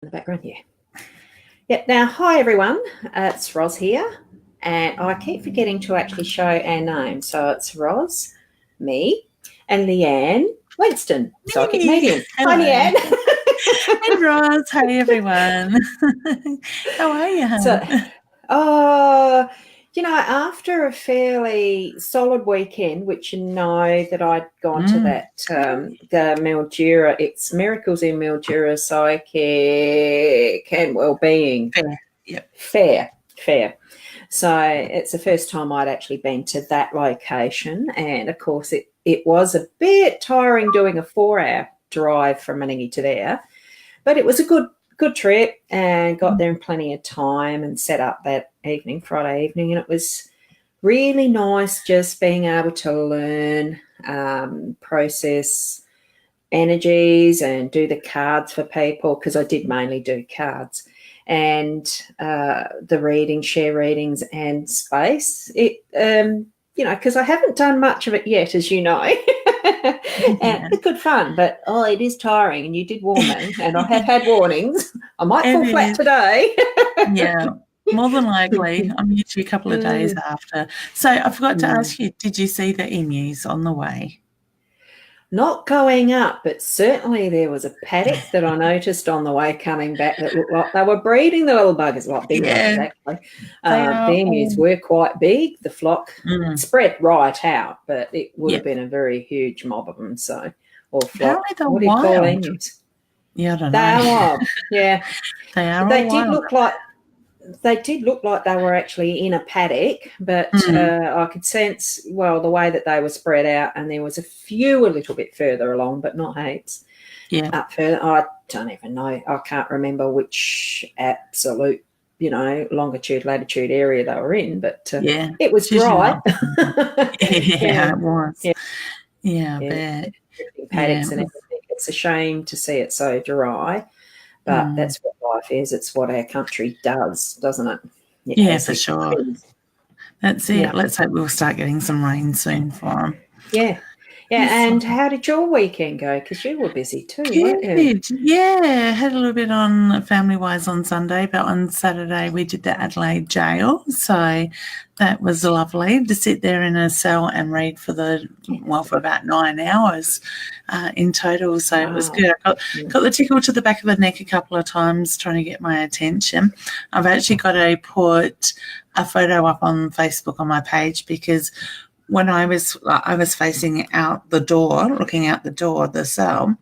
in the background here. Yep. Now, hi everyone. It's Roz here, and I keep forgetting to actually show our names. So it's Roz, me, and Leanne Winston. Psychic medium. Hi, Leanne. Hey, Roz. Hi, everyone. How are you, hon? After a fairly solid weekend, which you know that I'd gone to that, the Mildura, it's Miracles in Mildura Psychic and Wellbeing. Fair. Fair. So it's the first time I'd actually been to that location. And, of course, it was a bit tiring doing a 4-hour drive from Meningie to there. But it was a good trip, and got there in plenty of time and set up that evening, Friday evening, and it was really nice just being able to learn, process energies and do the cards for people, because I did mainly do cards, and the reading, share readings and space. Because I haven't done much of it yet, as you know. And it's good fun, but it is tiring, and you did warn me, and I have had warnings. I might fall flat today. Yeah, more than likely. I'm usually a couple of days after. So I forgot to ask you, did you see the emus on the way? Not going up, but certainly there was a paddock that I noticed on the way coming back that looked like they were breeding the little buggers, a lot bigger, exactly. The emus were quite big. The flock spread right out, but it would have been a very huge mob of them. So, or flock. What do you call emus? Yeah, I don't know. They are wild. Yeah, they are. They did look like. They did look like they were actually in a paddock, but I could sense, the way that they were spread out, and there was a few a little bit further along, but not heaps. Yeah. Up further. I don't even know. I can't remember which absolute, longitude, latitude area they were in, but it was dry. Yeah, it was. Yeah, I bet. Paddocks and everything. It's a shame to see it so dry. But that's what life is. It's what our country does, doesn't it? Yeah, for sure. That's it. Yeah. Let's hope we'll start getting some rain soon for them. Yeah. And how did your weekend go? Because you were busy too, weren't you? Yeah, had a little bit on family-wise on Sunday, but on Saturday we did the Adelaide jail. So that was lovely to sit there in a cell and read for about 9 hours in total. So it was good. I got the tickle to the back of the neck a couple of times trying to get my attention. I've actually got to put a photo up on Facebook on my page, because when I was facing out the door, looking out the door of the cell,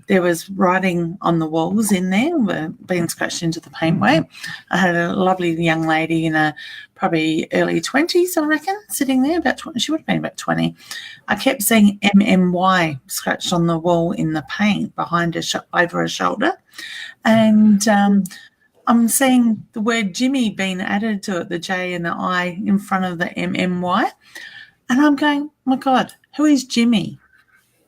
there was writing on the walls in there, being scratched into the paintwork. I had a lovely young lady in probably early 20s, I reckon, sitting there, about 20. She would have been about 20. I kept seeing MMY scratched on the wall in the paint behind her, over her shoulder. And I'm seeing the word Jimmy being added to it, the J and the I in front of the MMY. And I'm going, oh my God, who is Jimmy?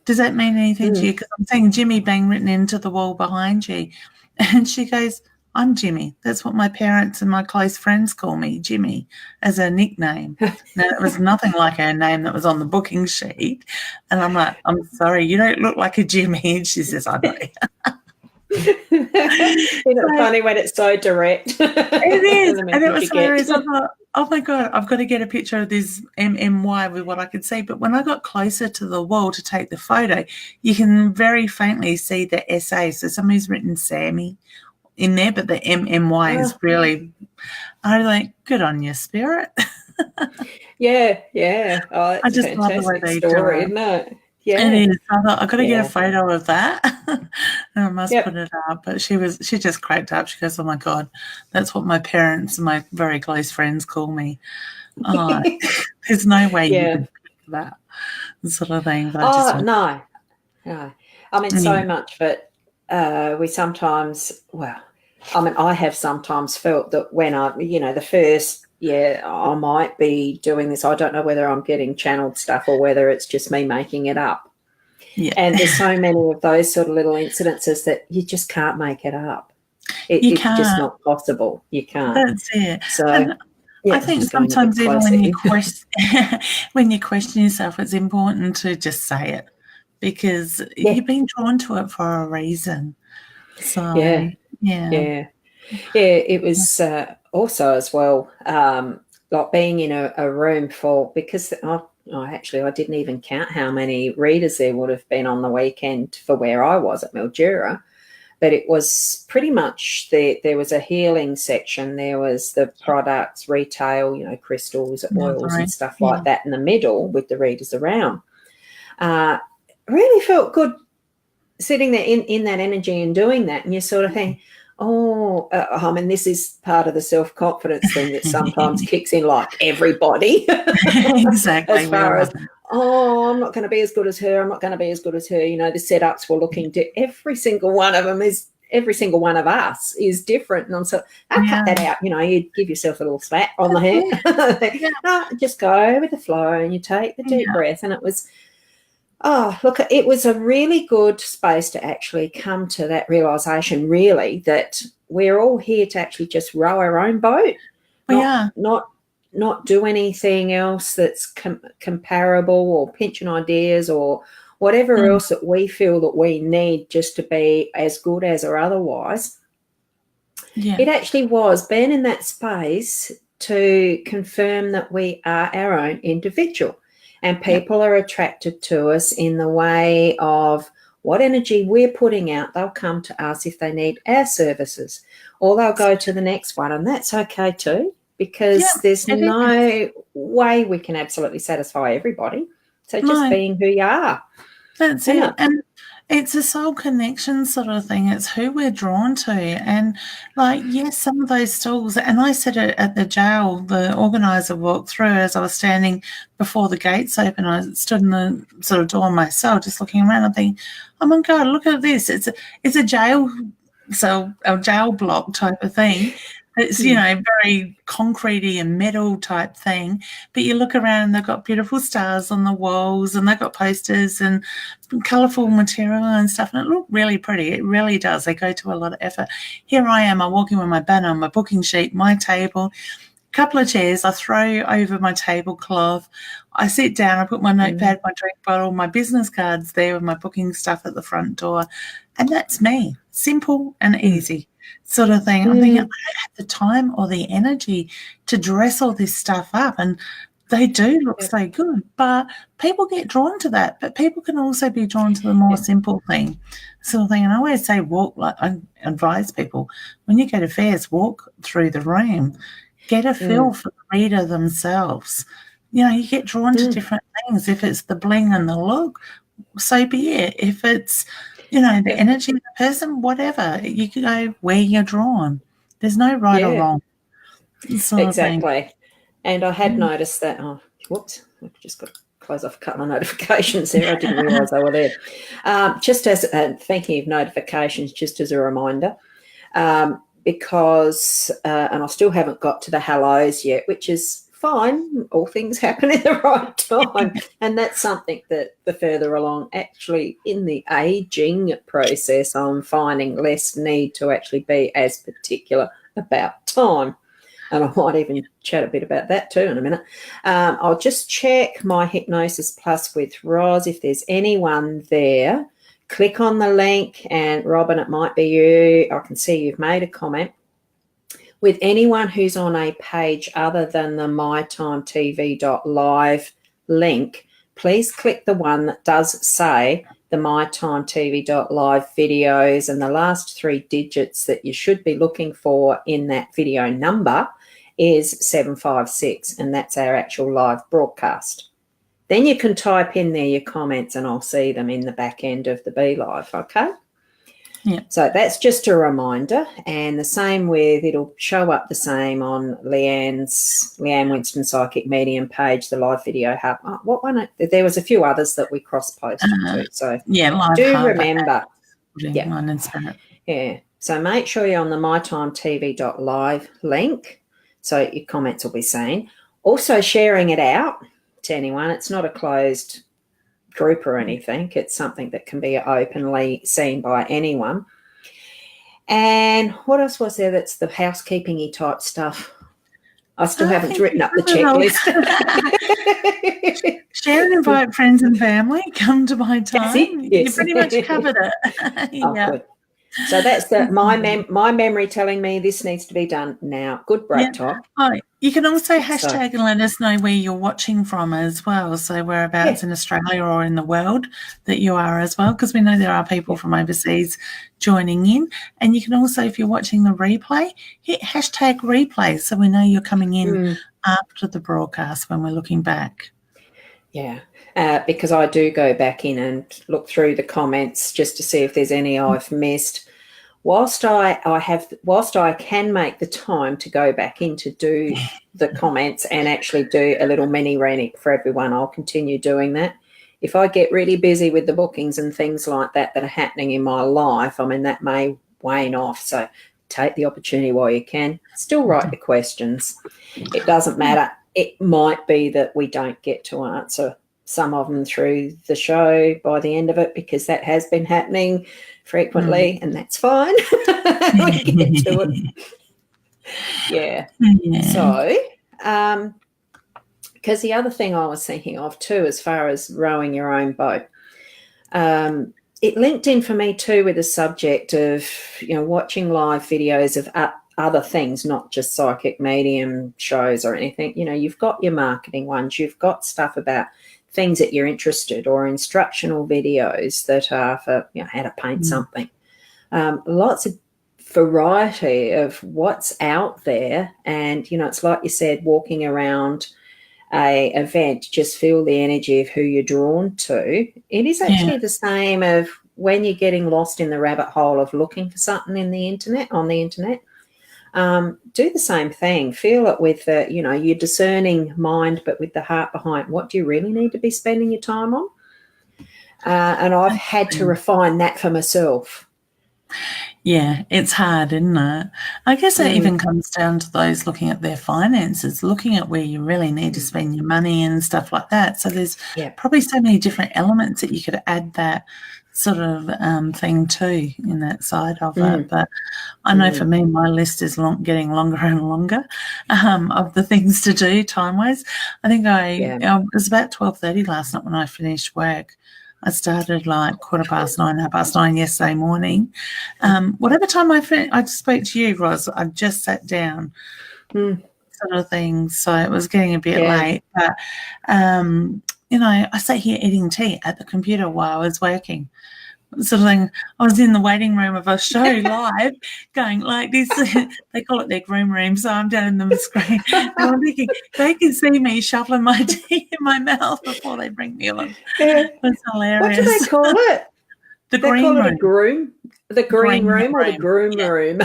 Does that mean anything to you? Because I'm seeing Jimmy being written into the wall behind you. And she goes, I'm Jimmy. That's what my parents and my close friends call me, Jimmy, as a nickname. Now, it was nothing like her name that was on the booking sheet. And I'm like, I'm sorry, you don't look like a Jimmy. And she says, I know. Isn't it funny when it's so direct? It is. And it was hilarious. I thought, oh my God, I've got to get a picture of this MMY with what I could see. But when I got closer to the wall to take the photo, you can very faintly see the SA. So somebody's written Sammy in there, but the MMY is really, I was like, good on you, Spirit. Yeah. Oh, I just love the way they do it. Isn't it? Yeah. It is. I thought I've got to get a photo of that. And I must put it up. But she just cracked up. She goes, oh my God, that's what my parents and my very close friends call me. Oh, there's no way you could pick that sort of thing. But no. I mean, so much, but we sometimes, I have sometimes felt that when the first, I might be doing this. I don't know whether I'm getting channeled stuff or whether it's just me making it up. Yeah. And there's so many of those sort of little incidences that you just can't make it up. It's just not possible. You can't. That's it. So I think sometimes even when you question yourself, it's important to just say it, because you've been drawn to it for a reason. So Yeah. It was also as well, like being in a room full, because actually I didn't even count how many readers there would have been on the weekend for where I was at Mildura. But it was pretty much there was a healing section. There was the products, retail, crystals, oils and stuff like that in the middle with the readers around. Really felt good sitting there in that energy and doing that. And you sort of think, this is part of the self-confidence thing that sometimes kicks in, like everybody. Exactly. As far as, I'm not going to be as good as her. I'm not going to be as good as her. The setups we're looking to, every single one of us is different. And I'm so, I'll cut that out. You give yourself a little slap on the head. No, just go with the flow and you take the deep breath. And it was, it was a really good space to actually come to that realisation, really, that we're all here to actually just row our own boat. Not do anything else that's comparable or pinching ideas or whatever else that we feel that we need just to be as good as or otherwise. Yeah. It actually was being in that space to confirm that we are our own individual, and people are attracted to us in the way of what energy we're putting out. They'll come to us if they need our services, or they'll go to the next one, and that's okay too. Because there's no way we can absolutely satisfy everybody. So just being who you are. That's it. And it's a soul connection sort of thing. It's who we're drawn to. And, some of those stalls, and I said it at the jail, the organiser walked through as I was standing before the gates open. I stood in the sort of door myself, just looking around and thinking, oh, my God, look at this. It's a jail, a jail block type of thing. It's, very concretey and metal type thing. But you look around and they've got beautiful stars on the walls and they've got posters and colourful material and stuff. And it looked really pretty. It really does. They go to a lot of effort. Here I am. I'm walking with my banner, my booking sheet, my table, a couple of chairs. I throw over my tablecloth. I sit down. I put my notepad, my drink bottle, my business cards there with my booking stuff at the front door. And that's me. Simple and easy. Sort of thing. I'm thinking, I don't have the time or the energy to dress all this stuff up, and they do look so good, but people get drawn to that. But people can also be drawn to the more simple thing, sort of thing. And I always say, I advise people, when you go to fairs, walk through the room, get a feel for the reader themselves. You get drawn to different things. If it's the bling and the look, so be it. If it's the energy of the person, whatever, you can go where you're drawn. There's no right or wrong. Exactly. And I had noticed that, whoops, I've just got to close off a couple of notifications there. I didn't realise they were there. Just as, thinking of notifications, just as a reminder, because, and I still haven't got to the hellos yet, which is fine, all things happen in the right time. And that's something that the further along, actually in the aging process, I'm finding less need to actually be as particular about time. And I might even chat a bit about that too in a minute. I'll just check my Hypnosis Plus with Roz. If there's anyone there, click on the link, and Robin, it might be you. I can see you've made a comment. With anyone who's on a page other than the MyTimetv.live link, please click the one that does say the MyTimetv.live videos, and the last 3 digits that you should be looking for in that video number is 756, and that's our actual live broadcast. Then you can type in there your comments and I'll see them in the back end of the Be Live, okay? Yeah. So that's just a reminder, and the same with, it'll show up the same on Leanne Winston Psychic Medium page, the live video hub. What one? There was a few others that we cross-posted to. So live do hub, remember. Yeah. So make sure you're on the mytimetv.live link, so your comments will be seen. Also sharing it out to anyone. It's not a closed group or anything. It's something that can be openly seen by anyone. And what else was there that's the housekeeping-y type stuff? I still haven't written up the checklist. Share and invite friends and family. Come to my time. Yes. You pretty much covered it. Good. So that's my memory telling me this needs to be done now. Good break time. Oh, you can also So, hashtag and let us know where you're watching from as well. So whereabouts in Australia or in the world that you are as well, because we know there are people from overseas joining in. And you can also, if you're watching the replay, hit hashtag replay so we know you're coming in after the broadcast when we're looking back. Yeah, because I do go back in and look through the comments just to see if there's any I've missed. Whilst I can make the time to go back in to do the comments and actually do a little mini reading for everyone, I'll continue doing that. If I get really busy with the bookings and things like that are happening in my life, I mean, that may wane off. So take the opportunity while you can. Still write the questions. It doesn't matter. It might be that we don't get to answer some of them through the show by the end of it, because that has been happening frequently, and that's fine. We get to it. Yeah. So, because the other thing I was thinking of too, as far as rowing your own boat, it linked in for me too with the subject of, watching live videos of other things, not just psychic medium shows or anything. You've got your marketing ones, you've got stuff about things that you're interested, or instructional videos that are for, how to paint something. Lots of variety of what's out there. And, it's like you said, walking around a event, just feel the energy of who you're drawn to. It is actually the same of when you're getting lost in the rabbit hole of looking for something on the internet. Do the same thing. Feel it with your discerning mind, but with the heart behind what do you really need to be spending your time on. And I've had to refine that for myself. Yeah, it's hard, isn't it? I guess it even comes down to those looking at their finances, looking at where you really need to spend your money and stuff like that. So there's probably so many different elements that you could add that sort of thing to in that side of it. But I know for me, my list is getting longer and longer of the things to do time-wise. I think it was about 12:30 last night when I finished work. I started like 9:15, 9:30 yesterday morning. Whatever time I spoke to you, Ros, I just sat down, sort of thing. So it was getting a bit late. But, I sat here eating tea at the computer while I was working. Sort of thing. I was in the waiting room of a show live going like this. They call it their green room, so I'm down in the screen. And I'm thinking they can see me shuffling my tea in my mouth before they bring me on. It's hilarious. What do they call it? The green room. The green room or the groom room?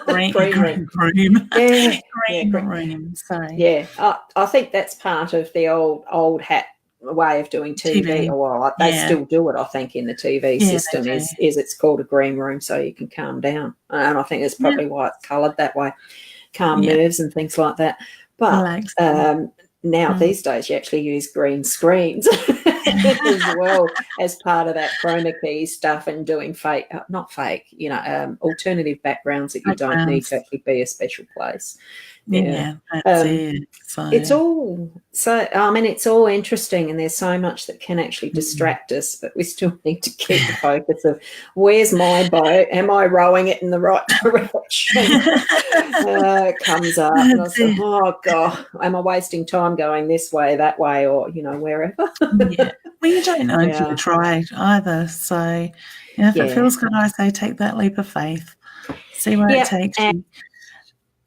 Green room. Green room. Sorry. Yeah, I think that's part of the old hat way of doing TV. Or they still do it, I think, in the TV system is it's called a green room, so you can calm down. And I think that's probably why it's coloured that way, calm nerves and things like that. But now these days you actually use green screens as well as part of that chroma key stuff, and doing alternative backgrounds that you don't need to actually be a special place. That's it. So. It's all interesting, and there's so much that can actually distract us, but we still need to keep the focus of where's my boat? Am I rowing it in the right direction? It comes up, and I say, oh God, am I wasting time going this way, that way, or wherever? Well, you don't know if you tried either. So, if it feels good, I say take that leap of faith, see where it takes you.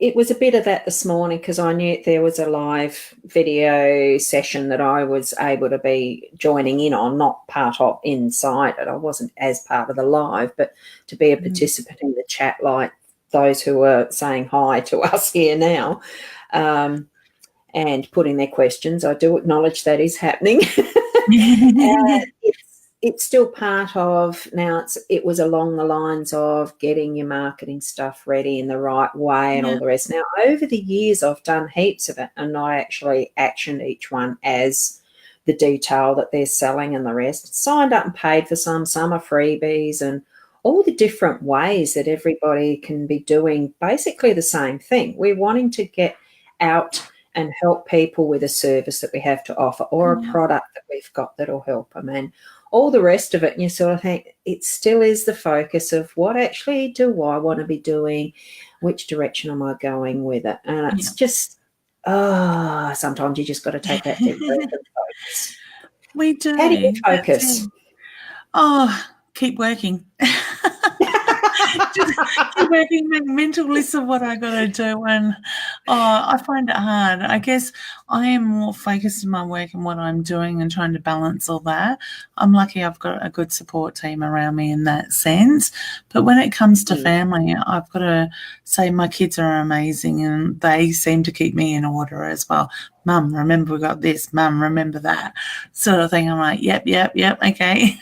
It was a bit of that this morning, because I knew there was a live video session that I was able to be joining in on, not part of inside it. I wasn't as part of the live, but to be a participant in the chat, like those who are saying hi to us here now and putting their questions. I do acknowledge that is happening. It's still part of now. It was along the lines of getting your marketing stuff ready in the right way and all the rest. Now, over the years, I've done heaps of it, and I actually actioned each one as the detail that they're selling and the rest. Signed up and paid for some are freebies, and all the different ways that everybody can be doing basically the same thing. We're wanting to get out and help people with a service that we have to offer, or a product that we've got that'll help them. And all the rest of it. And you sort of think it still is the focus of what actually do I want to be doing? Which direction am I going with it? And it's just, sometimes you just got to take that deep breath and focus. We do. How do you That's focus? it. Oh, keep working. Just keep working, make mental lists of what I got to do, and I find it hard. I guess I am more focused in my work and what I'm doing and trying to balance all that. I'm lucky I've got a good support team around me in that sense. But when it comes to family, I've got to say my kids are amazing and they seem to keep me in order as well. Mum, remember we got this. Mum, remember that, sort of thing. I'm like, yep, okay,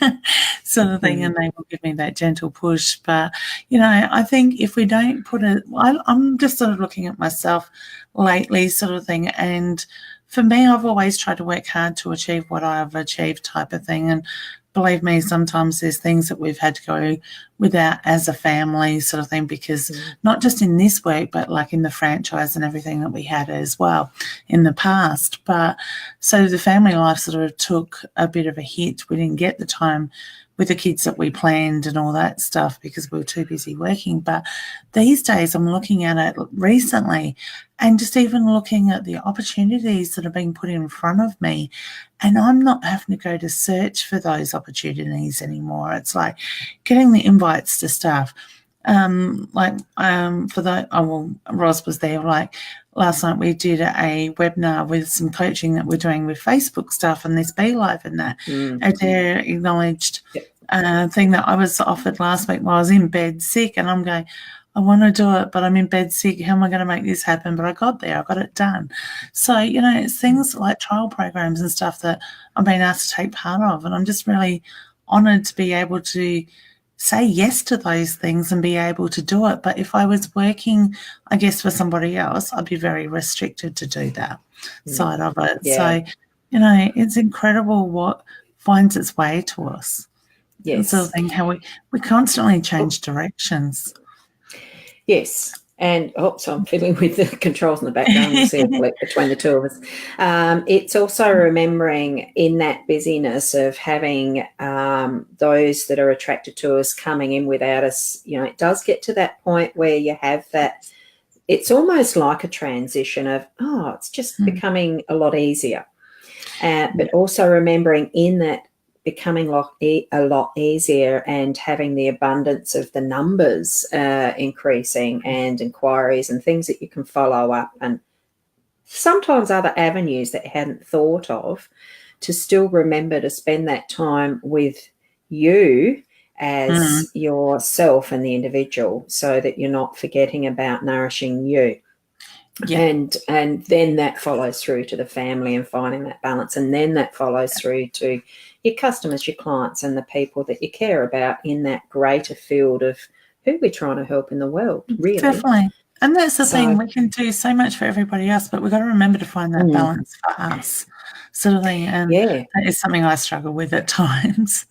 sort of thing, and they will give me that gentle push. But I think if we don't put it, I'm just sort of looking at myself lately, sort of thing, and for me, I've always tried to work hard to achieve what I've achieved, type of thing. And believe me, sometimes there's things that we've had to go without as a family, sort of thing, because not just in this work, but like in the franchise and everything that we had as well in the past. But so the family life sort of took a bit of a hit. We didn't get the time with the kids that we planned and all that stuff because we were too busy working. But these days I'm looking at it recently and just even looking at the opportunities that are being put in front of me, and I'm not having to go to search for those opportunities anymore. It's like getting the invites to stuff. Roz was there, like last night we did a webinar with some coaching that we're doing with Facebook stuff and this Be Live and that. Adair acknowledged thing that I was offered last week while I was in bed sick, and I'm going, I want to do it, but I'm in bed sick. How am I going to make this happen? But I got there. I got it done. So, it's things like trial programs and stuff that I'm being asked to take part of, and I'm just really honoured to be able to say yes to those things and be able to do it. But if I was working, I guess, for somebody else, I'd be very restricted to do that side of it. Yeah. So, it's incredible what finds its way to us. Yes. Sort of thing, how we constantly change directions. Yes. And so I'm fiddling with the controls in the background. We'll see a flip between the two of us. It's also remembering in that busyness of having those that are attracted to us coming in without us, it does get to that point where you have that, it's almost like a transition of, it's just becoming a lot easier. But also remembering in that becoming a lot easier and having the abundance of the numbers increasing and inquiries and things that you can follow up and sometimes other avenues that you hadn't thought of, to still remember to spend that time with you as yourself and the individual so that you're not forgetting about nourishing you. Yeah. And then that follows through to the family and finding that balance, and then that follows through to your customers, your clients, and the people that you care about in that greater field of who we're trying to help in the world, really. Definitely. And that's the thing, we can do so much for everybody else, but we've got to remember to find that balance for us, sort of thing. And that is something I struggle with at times.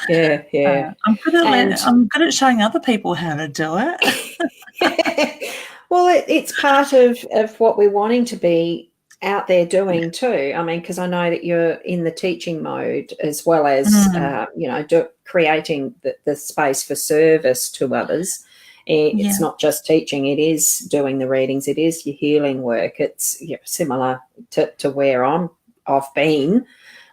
Yeah. I'm good at showing other people how to do it. Well, it's part of what we're wanting to be out there doing too. I mean, because I know that you're in the teaching mode as well as, creating the space for service to others. It's not just teaching, it is doing the readings, it is your healing work. It's similar to where I've been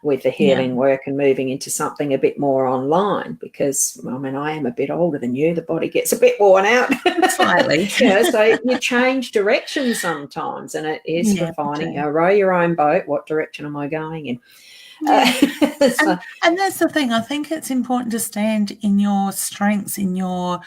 with the healing work and moving into something a bit more online because, I am a bit older than you. The body gets a bit worn out. Slightly. So you change direction sometimes, and it is for finding, row your own boat. What direction am I going in? And that's the thing. I think it's important to stand in your strengths, in your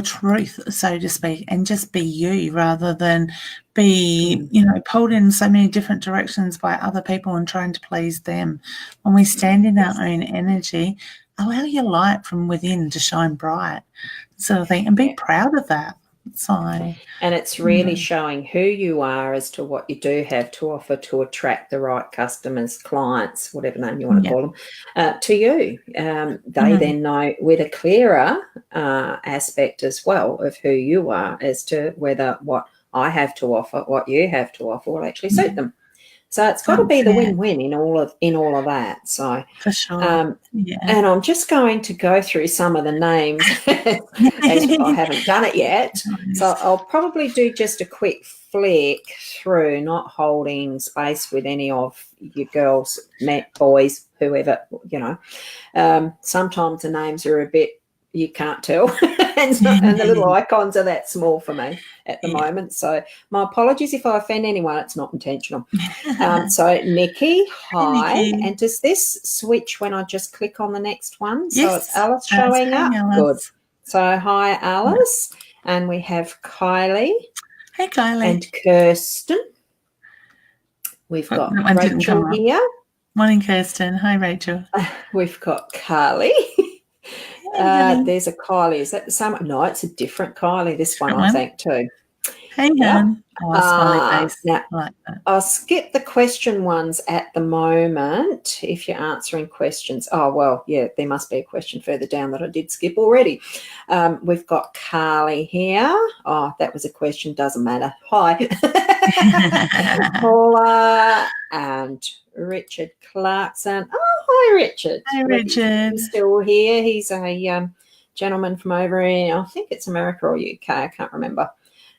truth, so to speak, and just be you rather than be, pulled in so many different directions by other people and trying to please them. When we stand in our own energy, allow your light from within to shine bright, sort of thing, and be proud of that. And it's really showing who you are as to what you do have to offer to attract the right customers, clients, whatever name you want to call them, to you. They then know with a clearer aspect as well of who you are as to whether what I have to offer, what you have to offer will actually suit them. So it's got to be the win-win in all of that. So for sure. And I'm just going to go through some of the names as I haven't done it yet. So I'll probably do just a quick flick through, not holding space with any of you girls, boys, whoever, sometimes the names are a bit, you can't tell, and the little icons are that small for me at the moment. So my apologies if I offend anyone. It's not intentional. So Nikki, hi. Hey, Nikki. And does this switch when I just click on the next one? Yes, so it's Alice showing up. Alice. Good. So hi, Alice. And we have Kylie. Hey, Kylie. And Kirsten. We've got Rachel here. Morning, Kirsten. Hi, Rachel. We've got Carly. There's a Kylie. Is that the same? No, it's a different Kylie, this one, I think, too. Hey, hon. Smiley face. Now, I like that. I'll skip the question ones at the moment if you're answering questions. Oh, well, yeah, there must be a question further down that I did skip already. We've got Carly here. Oh, that was a question. Doesn't matter. Hi. Paula and Richard Clarkson. Oh, hi, Richard. Hi, Richard. He's still here. He's a gentleman from over in, I think it's America or UK, I can't remember,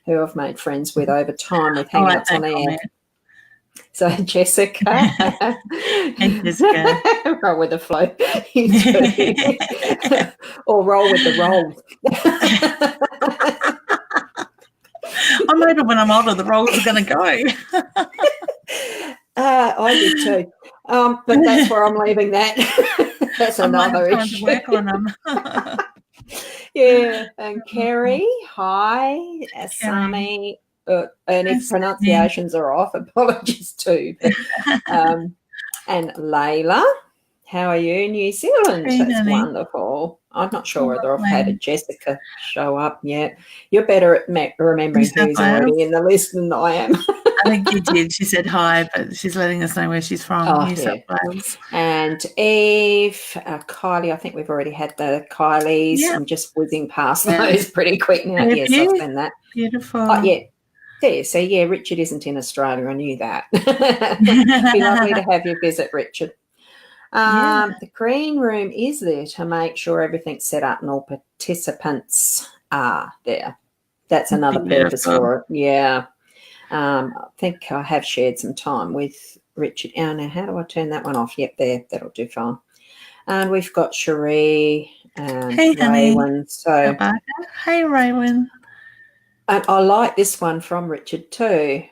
who I've made friends with over time with Hangouts on Air. So Jessica. And Jessica. Roll with the flow. Or roll with the roll. I maybe when I'm older, the rolls are going to go. I did too. But that's where I'm leaving that. That's another issue. To work on them. Yeah. And Kerry, hi. Asami. And if pronunciations are off, apologies too. And Layla, how are you? New Zealand. That's wonderful. I'm not sure whether I've had a Jessica show up yet. You're better at remembering who's already in the list than I am. I think you did. She said hi, but she's letting us know where she's from. New South Wales. And Eve, Kylie, I think we've already had the Kylies. I'm just whizzing past those pretty quick now. Yes, I've seen that. Beautiful. Oh, yeah. There, so Richard isn't in Australia. I knew that. It'd be lovely to have you visit, Richard. The green room is there to make sure everything's set up and all participants are there. That's another purpose for it. Yeah. I think I have shared some time with Richard. Oh, now, how do I turn that one off? Yep, there. That'll do fine. And we've got Cherie and Raywin. So, hey, Raywin. And I like this one from Richard too.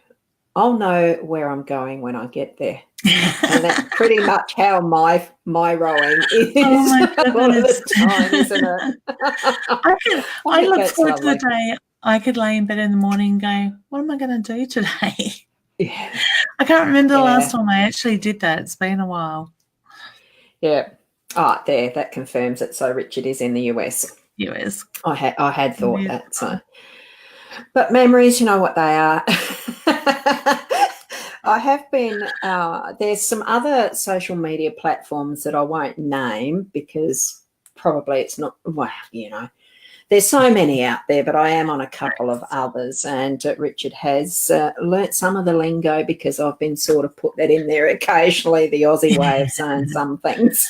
I'll know where I'm going when I get there. And that's pretty much how my rowing is a lot of the time, isn't it? I look forward to the day I could lay in bed in the morning and go, what am I going to do today? Yeah. I can't remember the last time I actually did that. It's been a while. Yeah. Oh, there, that confirms it. So Richard is in the US. I had thought that. So, but memories, you know what they are. I have been, there's some other social media platforms that I won't name because probably it's not, well, there's so many out there, but I am on a couple of others, and Richard has learnt some of the lingo because I've been sort of put that in there occasionally, the Aussie way of saying some things.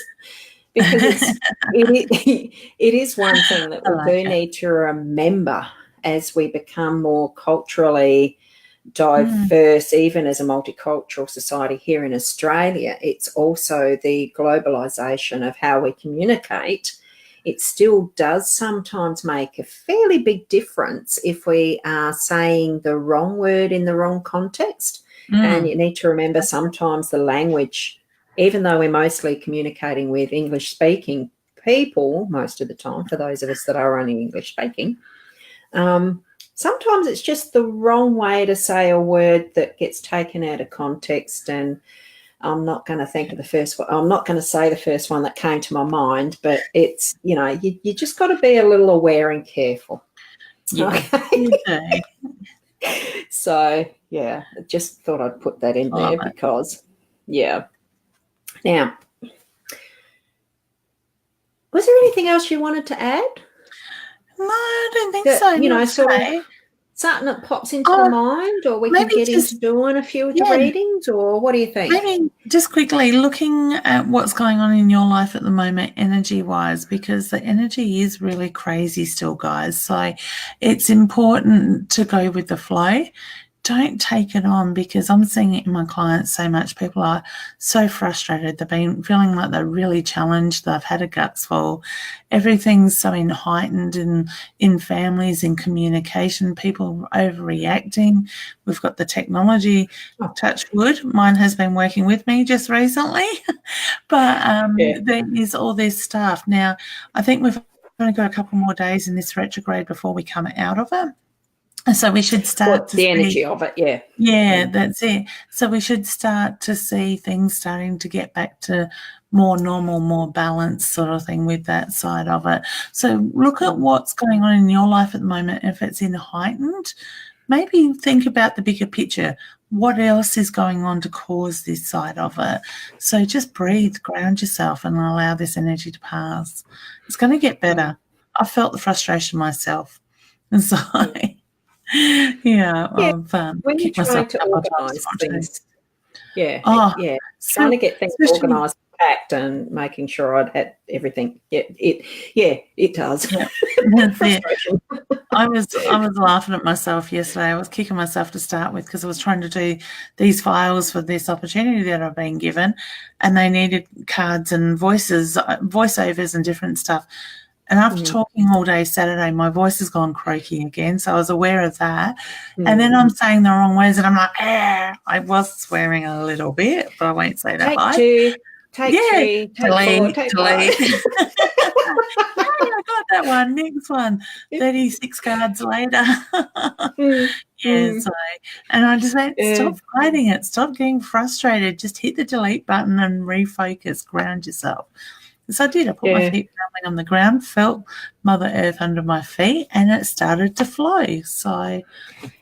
Because it is one thing that we do need to remember as we become more culturally diverse, even as a multicultural society here in Australia. It's also the globalisation of how we communicate. It still does sometimes make a fairly big difference if we are saying the wrong word in the wrong context. And you need to remember sometimes the language, even though we're mostly communicating with English-speaking people most of the time, for those of us that are only English-speaking, sometimes it's just the wrong way to say a word that gets taken out of context. And I'm not going to think of the first one. I'm not going to say the first one that came to my mind, but it's, you just got to be a little aware and careful. Yeah. Okay. So, I just thought I'd put that in there because, Now, was there anything else you wanted to add? No, I don't think so. something that pops into the mind, or we can get into doing a few of the readings, or what do you think? Maybe just quickly looking at what's going on in your life at the moment energy-wise, because the energy is really crazy still, guys. So it's important to go with the flow. Don't take it on, because I'm seeing it in my clients so much. People are so frustrated. They've been feeling like they're really challenged. They've had a guts full. Everything's so heightened in families, in communication. People are overreacting. We've got the technology, touch wood. Mine has been working with me just recently. But there is all this stuff. Now, I think we've only got a couple more days in this retrograde before we come out of it. So we should start to the see energy of it, Yeah, that's it. So we should start to see things starting to get back to more normal, more balanced sort of thing with that side of it. So look at what's going on in your life at the moment. If it's in heightened, maybe think about the bigger picture. What else is going on to cause this side of it? So just breathe, ground yourself, and allow this energy to pass. It's going to get better. I felt the frustration myself. And so... when you're trying to organise things, trying to get things organised, packed, and making sure I'd had everything. It does. Frustration. I was laughing at myself yesterday. I was kicking myself to start with, because I was trying to do these files for this opportunity that I've been given, and they needed cards and voiceovers and different stuff. And after talking all day Saturday, my voice has gone croaky again, so I was aware of that. And then I'm saying the wrong words, and I'm like, I was swearing a little bit, but I won't say that. Take three, delete. I got that one. Next one, 36 cards later. So, and I just went, stop fighting it. Stop getting frustrated. Just hit the delete button and refocus, ground yourself. So I did. I put my feet firmly on the ground, felt Mother Earth under my feet, and it started to flow. So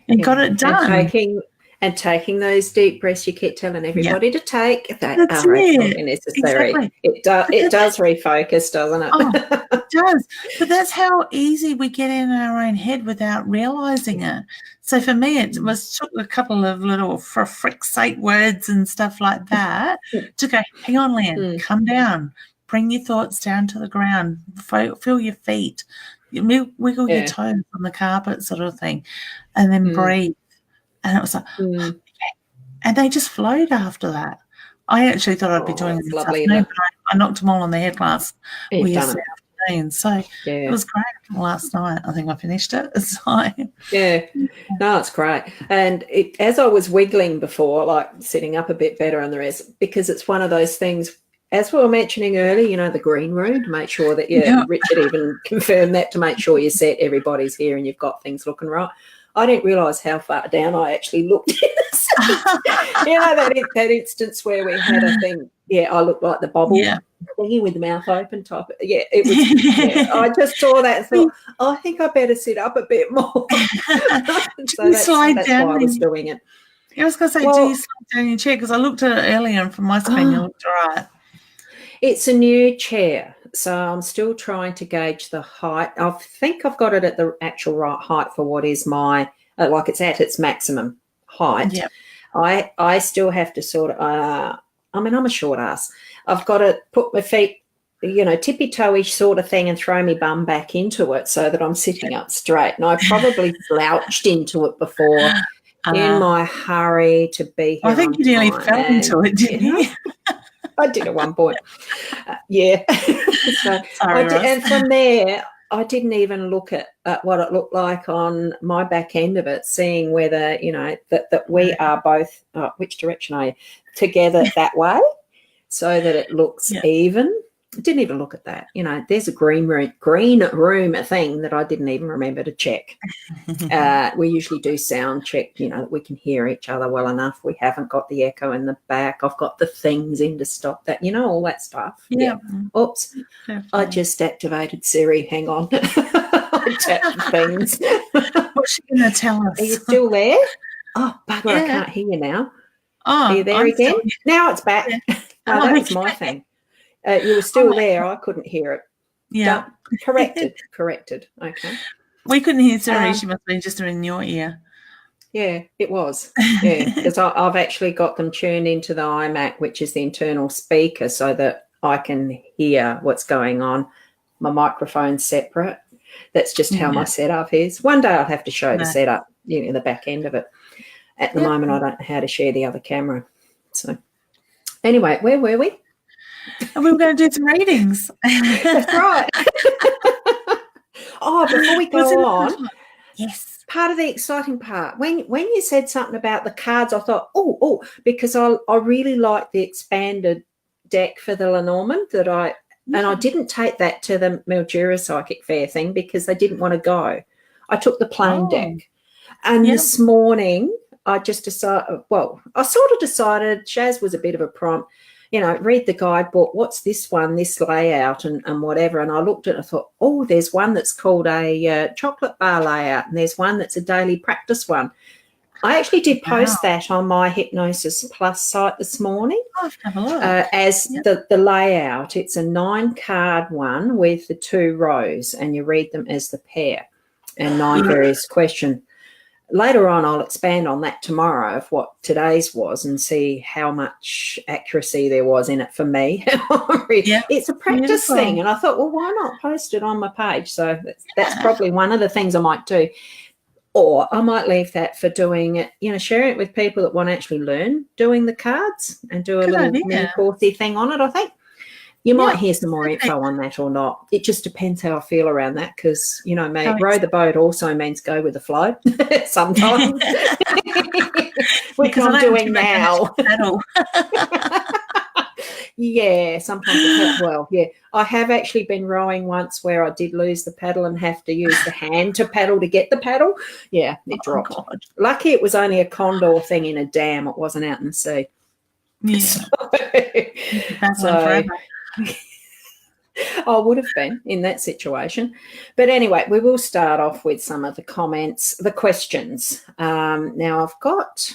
it got it done. And taking those deep breaths you keep telling everybody to take, that are absolutely necessary. Exactly. It does refocus, doesn't it? It does. But that's how easy we get in our own head without realising it. So for me, it took a couple of little for frick's sake words and stuff like that to go, hang on, Leanne, come down. Bring your thoughts down to the ground. Feel your feet. Wiggle your toes on the carpet, sort of thing, and then breathe. And it was like, and they just flowed after that. I actually thought I'd be doing it this afternoon, but I knocked them all on the head last afternoon. So it was great last night. I think I finished it. So. No, it's great. And as I was wiggling before, like sitting up a bit better and the rest, because it's one of those things. As we were mentioning earlier, the green room, to make sure that, Richard even confirmed that, to make sure you're set, everybody's here and you've got things looking right. I didn't realise how far down I actually looked in that instance where we had a thing. I looked like the bobble thingy with the mouth open type. It was. I just saw that and thought, I think I better sit up a bit more. So that's why I was doing it. I was going to say, do you slide down your chair? Because I looked at it earlier and from my screen you looked all right. It's a new chair, so I'm still trying to gauge the height. I think I've got it at the actual right height for what is my, it's at its maximum height. Yep. I still have to sort of, I'm a short ass. I've got to put my feet, tippy-toe-ish sort of thing and throw my bum back into it so that I'm sitting up straight. And I probably slouched into it before in my hurry to be here. I think you nearly fell into it, didn't you? I did at one point. So and from there, I didn't even look at what it looked like on my back end of it, seeing whether, that we are both, which direction are you, together that way so that it looks even. I didn't even look at that. There's a green room thing that I didn't even remember to check. We usually do sound check, that we can hear each other well enough. We haven't got the echo in the back. I've got the things in to stop that, all that stuff. Yeah. Oops. Definitely. I just activated Siri. Hang on. I tapped things. What's she going to tell us? Are you still there? Oh, bugger, I can't hear you now. Oh, are you there again? Now it's back. Yeah. That was my thing. You were still there. I couldn't hear it. Yeah. Corrected. Okay. We couldn't hear Siri. She must have been just in your ear. Yeah, it was. Yeah, because I've actually got them tuned into the iMac, which is the internal speaker, so that I can hear what's going on. My microphone's separate. That's just how my setup is. One day I'll have to show the setup, the back end of it. At the moment, I don't know how to share the other camera. So anyway, where were we? And we were going to do some readings. That's right. Oh, before we go on, yes, part of the exciting part, when you said something about the cards, I thought, because I really like the expanded deck for the Lenormand and I didn't take that to the Mildura Psychic Fair thing because they didn't want to go. I took the plain deck. And this morning I just decided, I sort of decided, Shaz was a bit of a prompt, read the guidebook, what's this one, this layout and whatever. And I looked at it and I thought, there's one that's called a chocolate bar layout and there's one that's a daily practice one. I actually did post that on my Hypnosis Plus site this morning as the layout. It's a 9-card one with the 2 rows and you read them as the pair and 9 various questions. Later on, I'll expand on that tomorrow of what today's was and see how much accuracy there was in it for me. It's a practice thing. And I thought, why not post it on my page? So that's probably one of the things I might do. Or I might leave that for doing it, sharing it with people that want to actually learn doing the cards and do a little mini-coursey thing on it, I think. You might hear some more info on that or not. It just depends how I feel around that because, row the boat also means go with the flow sometimes, which I'm doing now. Yeah, sometimes I have actually been rowing once where I did lose the paddle and have to use the hand to paddle to get the paddle. Yeah, it dropped. God. Lucky it was only a condor thing in a dam. It wasn't out in the sea. Yeah. I would have been in that situation. But anyway, we will start off with some of the comments, the questions. Now I've got,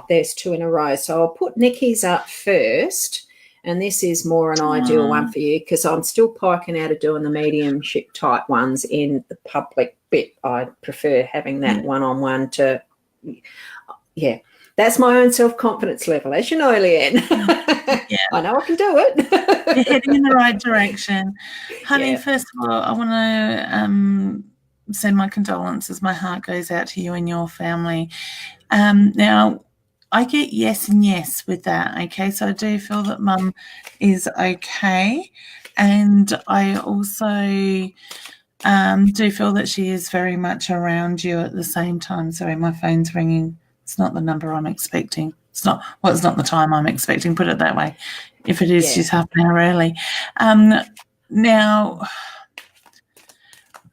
there's 2 in a row. So I'll put Nikki's up first. And this is more an ideal one for you because I'm still piking out of doing the mediumship type ones in the public bit. I prefer having that one-on-one to, that's my own self-confidence level, as you know, Leanne. I know I can do it. You're heading in the right direction. Honey, first of all, I want to send my condolences. My heart goes out to you and your family. Now, I get yes and yes with that, okay? So I do feel that Mum is okay. And I also do feel that she is very much around you at the same time. Sorry, my phone's ringing. It's not the number I'm expecting. It's not the time I'm expecting, put it that way. If it is, she's half an hour early. Now,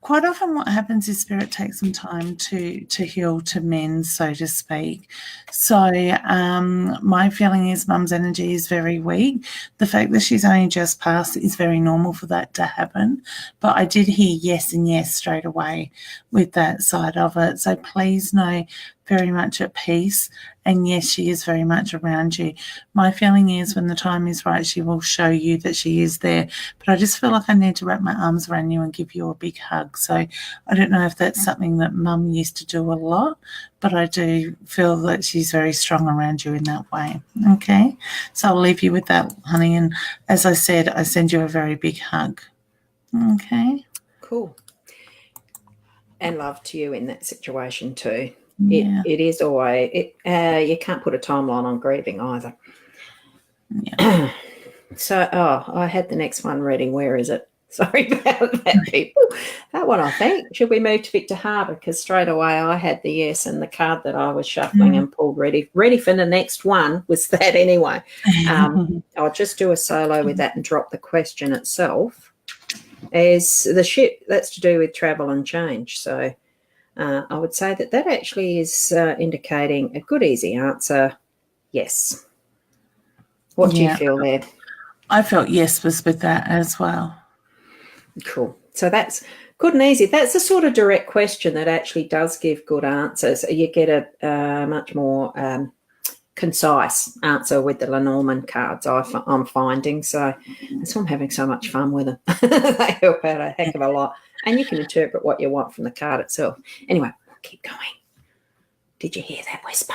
quite often what happens is Spirit takes some time to heal, to mend, so to speak. So my feeling is Mum's energy is very weak. The fact that she's only just passed is very normal for that to happen. But I did hear yes and yes straight away with that side of it. So please know very much at peace. And yes, she is very much around you. My feeling is when the time is right, she will show you that she is there. But I just feel like I need to wrap my arms around you and give you a big hug. So I don't know if that's something that Mum used to do a lot, but I do feel that she's very strong around you in that way. Okay? So I'll leave you with that, honey. And as I said, I send you a very big hug. Okay? Cool. And love to you in that situation too. Yeah. It is always, you can't put a timeline on grieving either. Yeah. So, I had the next one ready. Where is it? Sorry about that, people. That one, I think. Should we move to Victor Harbour? Because straight away I had the yes and the card that I was shuffling and pulled ready for the next one was that anyway. I'll just do a solo with that and drop the question itself. Is the ship, that's to do with travel and change. So I would say that actually is indicating a good, easy answer, yes. What do you feel there? I felt yes was with that as well. Cool. So that's good and easy. That's the sort of direct question that actually does give good answers. You get a much more concise answer with the Lenormand cards, I'm finding. So that's why I'm having so much fun with them. They help out a heck of a lot. And you can interpret what you want from the card itself. Anyway, keep going. Did you hear that whisper?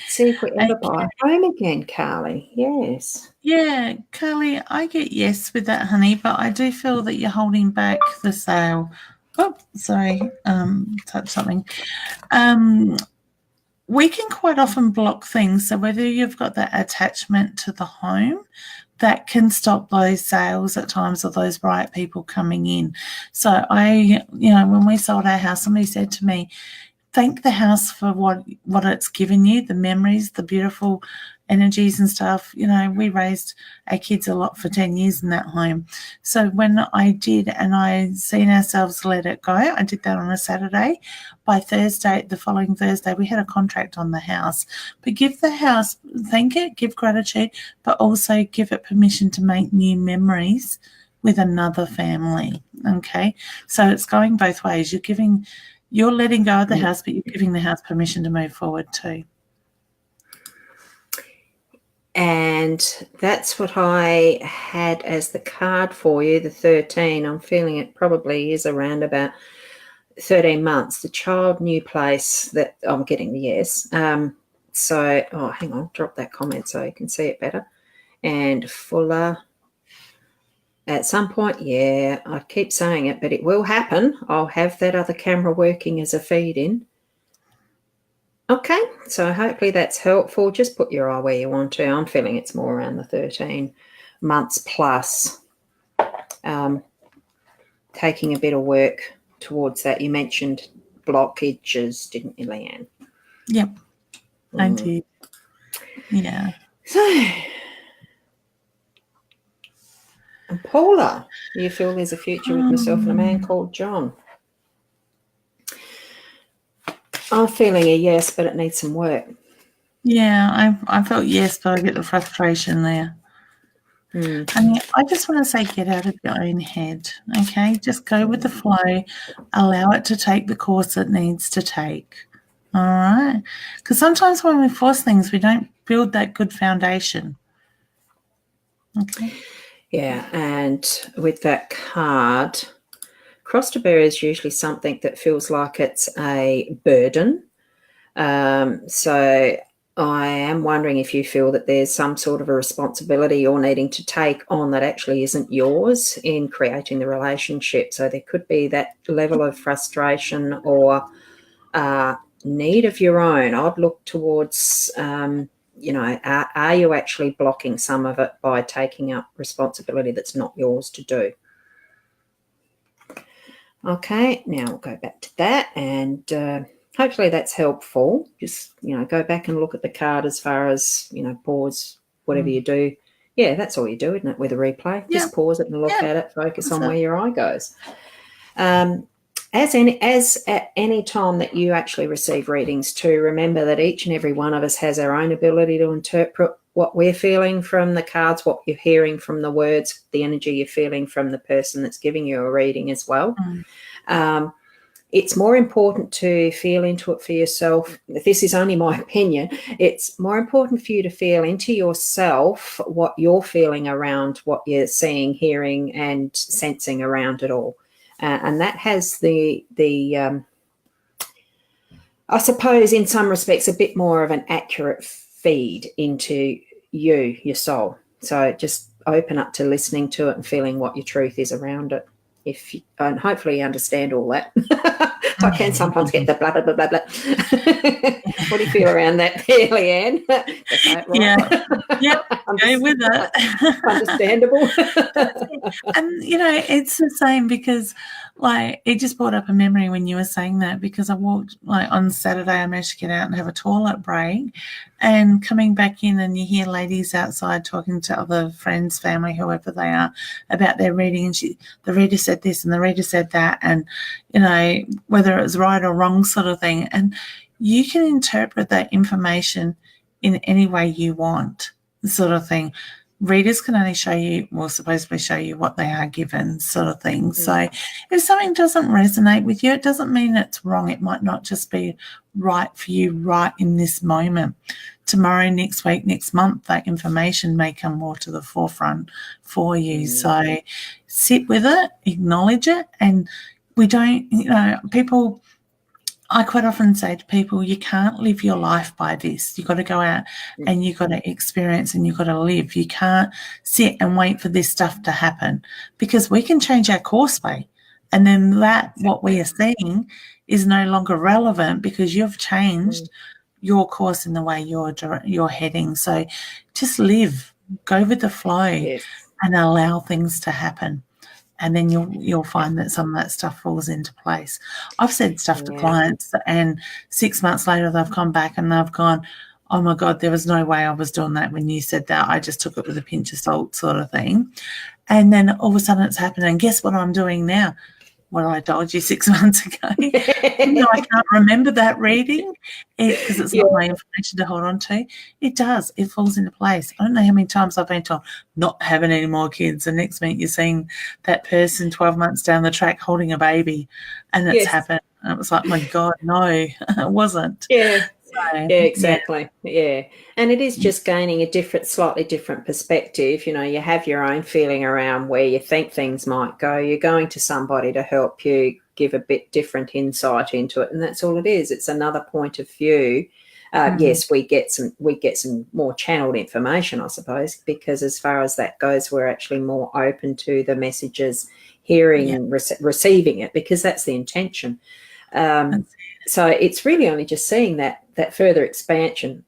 See if we ever buy a home again, Carly. Yes. Yeah, Carly, I get yes with that, honey, but I do feel that you're holding back the sale. Oh, sorry, touch something. We can quite often block things. So whether you've got that attachment to the home, that can stop those sales at times of those right people coming in. So when we sold our house, somebody said to me, thank the house for what it's given you, the memories, the beautiful energies and stuff. We raised our kids a lot for 10 years in that home. So when I did, and I seen ourselves let it go, I did that on a Saturday. By Thursday, the following Thursday, we had a contract on the house. But give the house, thank it, give gratitude, but also give it permission to make new memories with another family. Okay? So it's going both ways. You're letting go of the house, but you're giving the house permission to move forward too. And that's what I had as the card for you, the 13. I'm feeling it probably is around about 13 months. The child, new place, that I'm getting the yes. So, hang on, drop that comment so you can see it better. And fuller. At some point, yeah, I keep saying it, but it will happen. I'll have that other camera working as a feed-in. Okay, so hopefully that's helpful. Just put your eye where you want to. I'm feeling it's more around the 13 months plus. Taking a bit of work towards that. You mentioned blockages, didn't you, Leanne? Yep, I did. Yeah. So, and Paula, you feel there's a future with myself and a man called John? I'm feeling a yes, but it needs some work. Yeah, I felt yes, but I get the frustration there. I mean, I just want to say get out of your own head, okay? Just go with the flow. Allow it to take the course it needs to take, all right? Because sometimes when we force things, we don't build that good foundation, okay? Yeah, and with that card, cross to bear is usually something that feels like it's a burden. So I am wondering if you feel that there's some sort of a responsibility you're needing to take on that actually isn't yours in creating the relationship. So there could be that level of frustration or need of your own. I'd look towards, are you actually blocking some of it by taking up responsibility that's not yours to do? Okay, now we'll go back to that, and hopefully that's helpful. Just, go back and look at the card as far as, pause, whatever you do. Yeah, that's all you do, isn't it, with a replay? Yeah. Just pause it and look at it, focus on where your eye goes. As at any time that you actually receive readings too, remember that each and every one of us has our own ability to interpret what we're feeling from the cards, what you're hearing from the words, the energy you're feeling from the person that's giving you a reading as well. It's more important to feel into it for yourself. This is only my opinion. It's more important for you to feel into yourself what you're feeling around what you're seeing, hearing, and sensing around it all. And that has the I suppose in some respects, a bit more of an accurate feed into you, your soul. So just open up to listening to it and feeling what your truth is around it. And hopefully you understand all that. I can sometimes get the blah, blah, blah, blah, blah. What do you feel around that there, Leanne? Right? Yeah, go with it. Understandable. And, it's the same because, it just brought up a memory when you were saying that, because I walked, on Saturday, I managed to get out and have a toilet break, and coming back in and you hear ladies outside talking to other friends, family, whoever they are, about their reading, and the reader said this and the reader said that, and, whether it was right or wrong sort of thing. And you can interpret that information in any way you want, sort of thing. readers can only show you, supposedly show you what they are given, sort of thing. So if something doesn't resonate with you, it doesn't mean it's wrong. It might not just be right for you right in this moment. Tomorrow, next week, next month, that information may come more to the forefront for you. So sit with it, acknowledge it, and we don't, people, I quite often say to people, you can't live your life by this. You've got to go out and you've got to experience and you've got to live. You can't sit and wait for this stuff to happen, because we can change our course by, and then what we are seeing is no longer relevant because you've changed your course in the way you're heading. So just live, go with the flow, and allow things to happen. And then you'll find that some of that stuff falls into place. I've said stuff to clients, and 6 months later they've come back and they've gone, oh, my God, there was no way I was doing that when you said that. I just took it with a pinch of salt, sort of thing. And then all of a sudden it's happened. And guess what I'm doing now? What I told you 6 months ago. I can't remember that reading because it's not my information to hold on to. It does. It falls into place. I don't know how many times I've been told not having any more kids, and next minute you're seeing that person 12 months down the track holding a baby, and it's happened. And it was like, my God, no, it wasn't. Exactly. And it is just gaining a slightly different perspective. You have your own feeling around where you think things might go. You're going to somebody to help you give a bit different insight into it, and that's all it is. It's another point of view. Yes, we get some more channeled information, I suppose, because as far as that goes, we're actually more open to the messages, hearing, receiving it, because that's the intention. So it's really only just seeing that further expansion.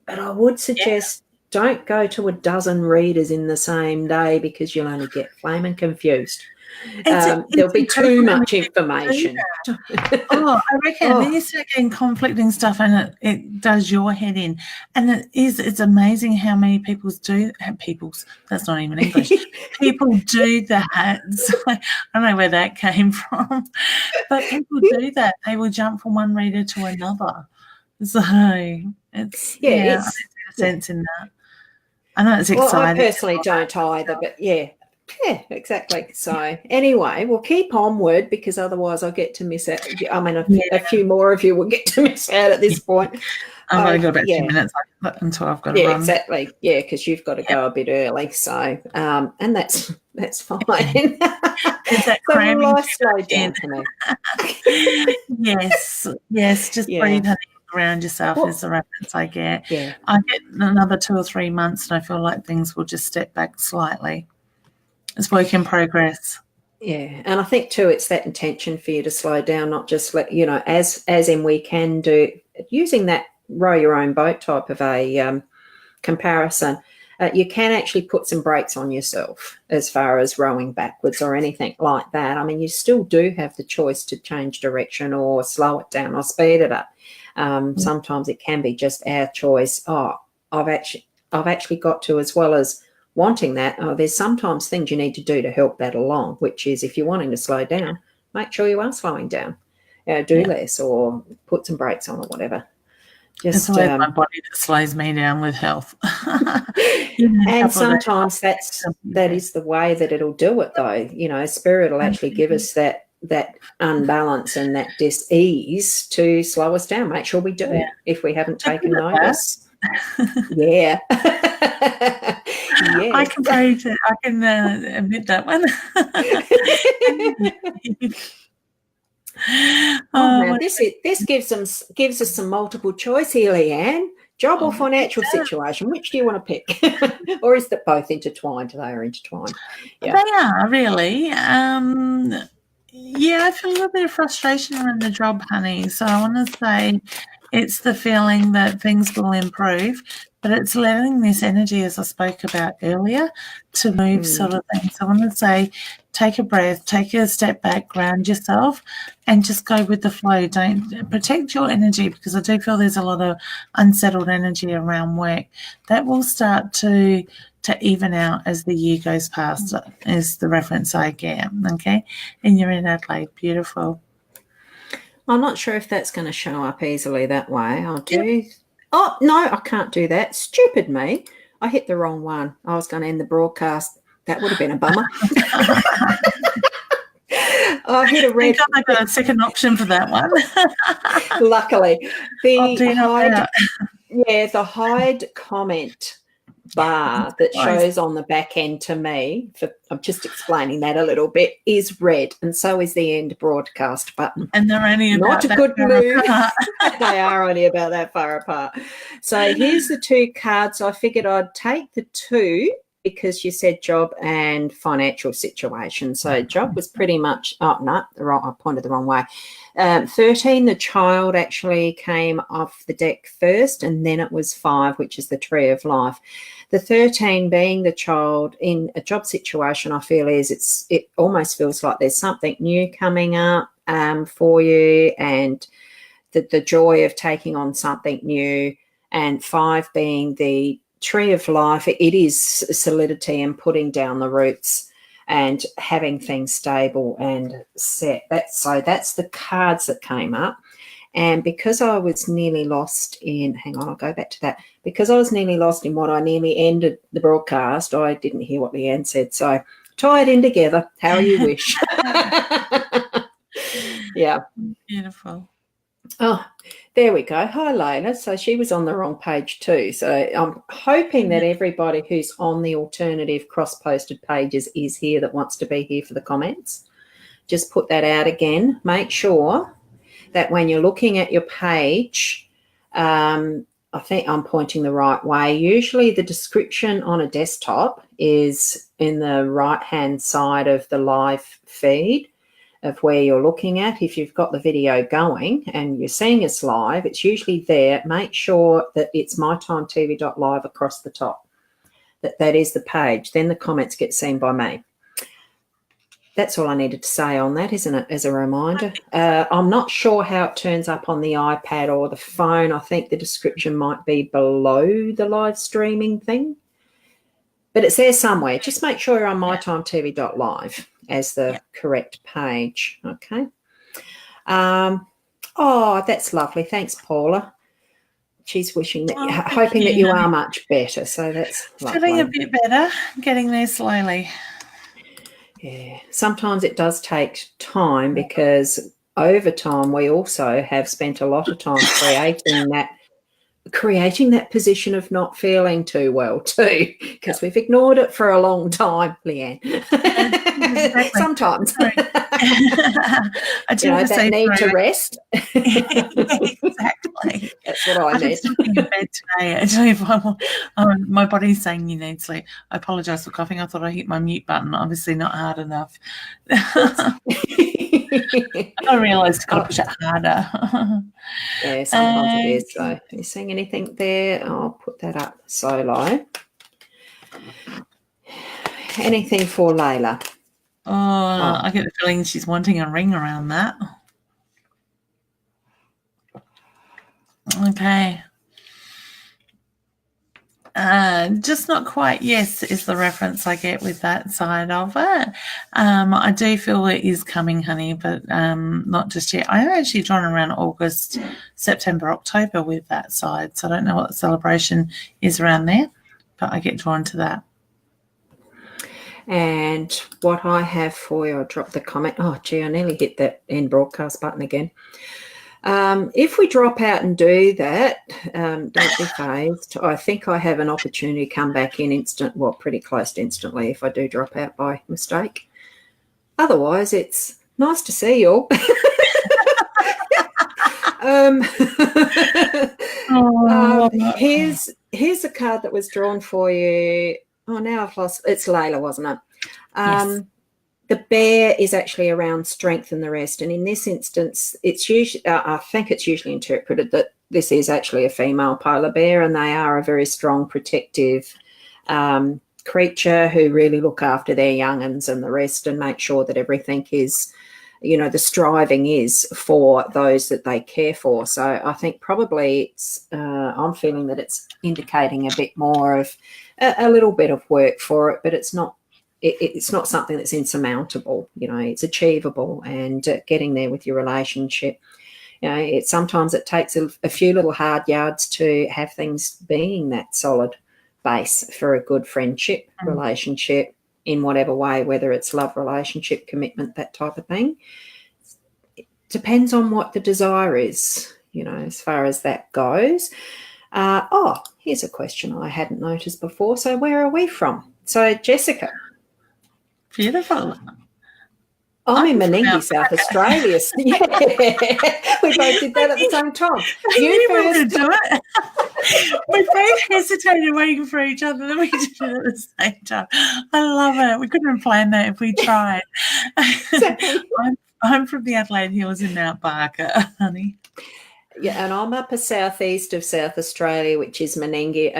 But I would suggest don't go to a dozen readers in the same day, because you'll only get flaming confused. There'll be too much information. I reckon then you start getting conflicting stuff, and it does your head in. And it's amazing how many that's not even English. People do that. So I don't know where that came from, but people do that. They will jump from one reader to another. So it's a sense in that. I know it's exciting. I personally don't either, but yeah, exactly. So anyway, we'll keep onward, because otherwise I'll get to miss out. I mean, a few more of you will get to miss out at this point. I've only got about 2 minutes until I've got to run. Exactly. Yeah, because you've got to go a bit early. So, and that's fine. Is that so life slowed down for me. Yes. Just breathe, honey. Around yourself is the reference I get. I get another 2 or 3 months, and I feel like things will just step back slightly. It's work in progress. Yeah, and I think too, it's that intention for you to slow down, not just let as in we can do using that row your own boat type of a comparison. You can actually put some brakes on yourself as far as rowing backwards or anything like that. I mean, you still do have the choice to change direction or slow it down or speed it up. Sometimes it can be just our choice. I've actually got to, as well as wanting that, there's sometimes things you need to do to help that along, which is if you're wanting to slow down, make sure you are slowing down. Do less or put some brakes on or whatever. Just it's my body that slows me down with health. And sometimes that is the way that it'll do it, though. Spirit will actually give us that unbalance and that dis-ease to slow us down. Make sure we do it if we haven't taken notice. Yeah. I can admit that one. Now this gives us some multiple choice here, Leanne. Job or financial situation, which do you want to pick? Or is that both intertwined? They are intertwined. Yeah. They are, really. I feel a little bit of frustration around the job, honey. So I want to say it's the feeling that things will improve, but it's letting this energy, as I spoke about earlier, to move sort of thing. So I want to say take a breath, take a step back, ground yourself, and just go with the flow. Don't protect your energy, because I do feel there's a lot of unsettled energy around work. That will start to even out as the year goes past, is the reference I get, okay? And you're in Adelaide. Beautiful. I'm not sure if that's going to show up easily that way. I'll do. Oh, no, I can't do that. Stupid me. I hit the wrong one. I was going to end the broadcast. That would have been a bummer. I hit a red. I got a second option for that one. Luckily, the the hide comment bar that shows on the back end to me, I'm just explaining that a little bit, is red, and so is the end broadcast button. And they're only not a good move. They are only about that far apart. So here's the two cards. I figured I'd take the two because you said job and financial situation. So job was pretty much, I pointed the wrong way. 13, the child, actually came off the deck first, and then it was 5, which is the tree of life. The 13 being the child in a job situation, I feel it almost feels like there's something new coming up for you, and the joy of taking on something new. And 5 being the tree of life, it is solidity and putting down the roots and having things stable and set. That's the cards that came up. And because I was nearly lost in, hang on, I'll go back to that. Because I was nearly lost in what I nearly ended the broadcast, I didn't hear what Leanne said. So tie it in together, how you wish. Yeah. Beautiful. Oh, there we go. Hi, Layla. So she was on the wrong page too. So I'm hoping that everybody who's on the alternative cross-posted pages is here that wants to be here for the comments. Just put that out again. Make sure that when you're looking at your page, I think I'm pointing the right way. Usually the description on a desktop is in the right-hand side of the live feed of where you're looking at. If you've got the video going and you're seeing us live, it's usually there. Make sure that it's mytimetv.live across the top. That is the page. Then the comments get seen by me. That's all I needed to say on that, isn't it, as a reminder? I'm not sure how it turns up on the iPad or the phone. I think the description might be below the live streaming thing. But it's there somewhere. Just make sure you're on mytimetv.live as the correct page. Okay. Oh, that's lovely. Thanks, Paula. She's wishing that, hoping that you are much better. So that's lovely. Feeling a bit better, getting there slowly. Yeah. Sometimes it does take time because over time we also have spent a lot of time creating that position of not feeling too well too, because we've ignored it for a long time, Leanne. Exactly. Sometimes. I do that need to rest. Exactly. That's what I meant. I was in bed today, actually. My body's saying you need sleep. I apologise for coughing. I thought I hit my mute button. Obviously not hard enough. I realised I've got to push it harder. Yeah, sometimes it is. So, are you seeing anything there? I'll put that up solo. Anything for Layla? Oh, I get the feeling she's wanting a ring around that. Okay. Just not quite yes is the reference I get with that side of it. I do feel it is coming, honey, but not just yet. I'm actually drawn around August, September, October with that side, so I don't know what the celebration is around there, but I get drawn to that. And what I have for you, I'll drop the comment. Oh, gee, I nearly hit that end broadcast button again. If we drop out and do that, don't be phased. I think I have an opportunity to come back in pretty close to instantly if I do drop out by mistake. Otherwise, it's nice to see you all. Here's a card that was drawn for you. Oh, now I've lost. It's Layla, wasn't it? Yes. The bear is actually around strength and the rest. And in this instance, it's usually, I think it's usually interpreted that this is actually a female polar bear, and they are a very strong, protective creature who really look after their young'uns and the rest and make sure that everything is, the striving is for those that they care for. So I think probably it's, I'm feeling that it's indicating a bit more of a little bit of work for it, but it's not something that's insurmountable. It's achievable, and getting there with your relationship. Sometimes it takes a few little hard yards to have things being that solid base for a good friendship, relationship, in whatever way, whether it's love, relationship, commitment, that type of thing. It depends on what the desire is, as far as that goes. Here's a question I hadn't noticed before. So where are we from? So Jessica. Beautiful. I'm in Menindee, South Australia. Yeah, we both did that at the same time. You first. Do it. We both hesitated waiting for each other, then we did it at the same time. I love it. We couldn't have planned that if we tried. I'm from the Adelaide Hills in Mount Barker, honey. Yeah, and I'm up a southeast of South Australia, which is Menindee,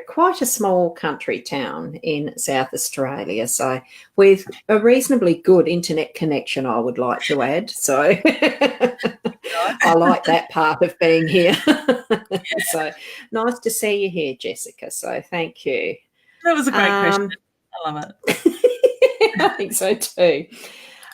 quite a small country town in South Australia. So with a reasonably good internet connection, I would like to add. So I like that part of being here. So nice to see you here, Jessica. So thank you. That was a great question. I love it. I think so too.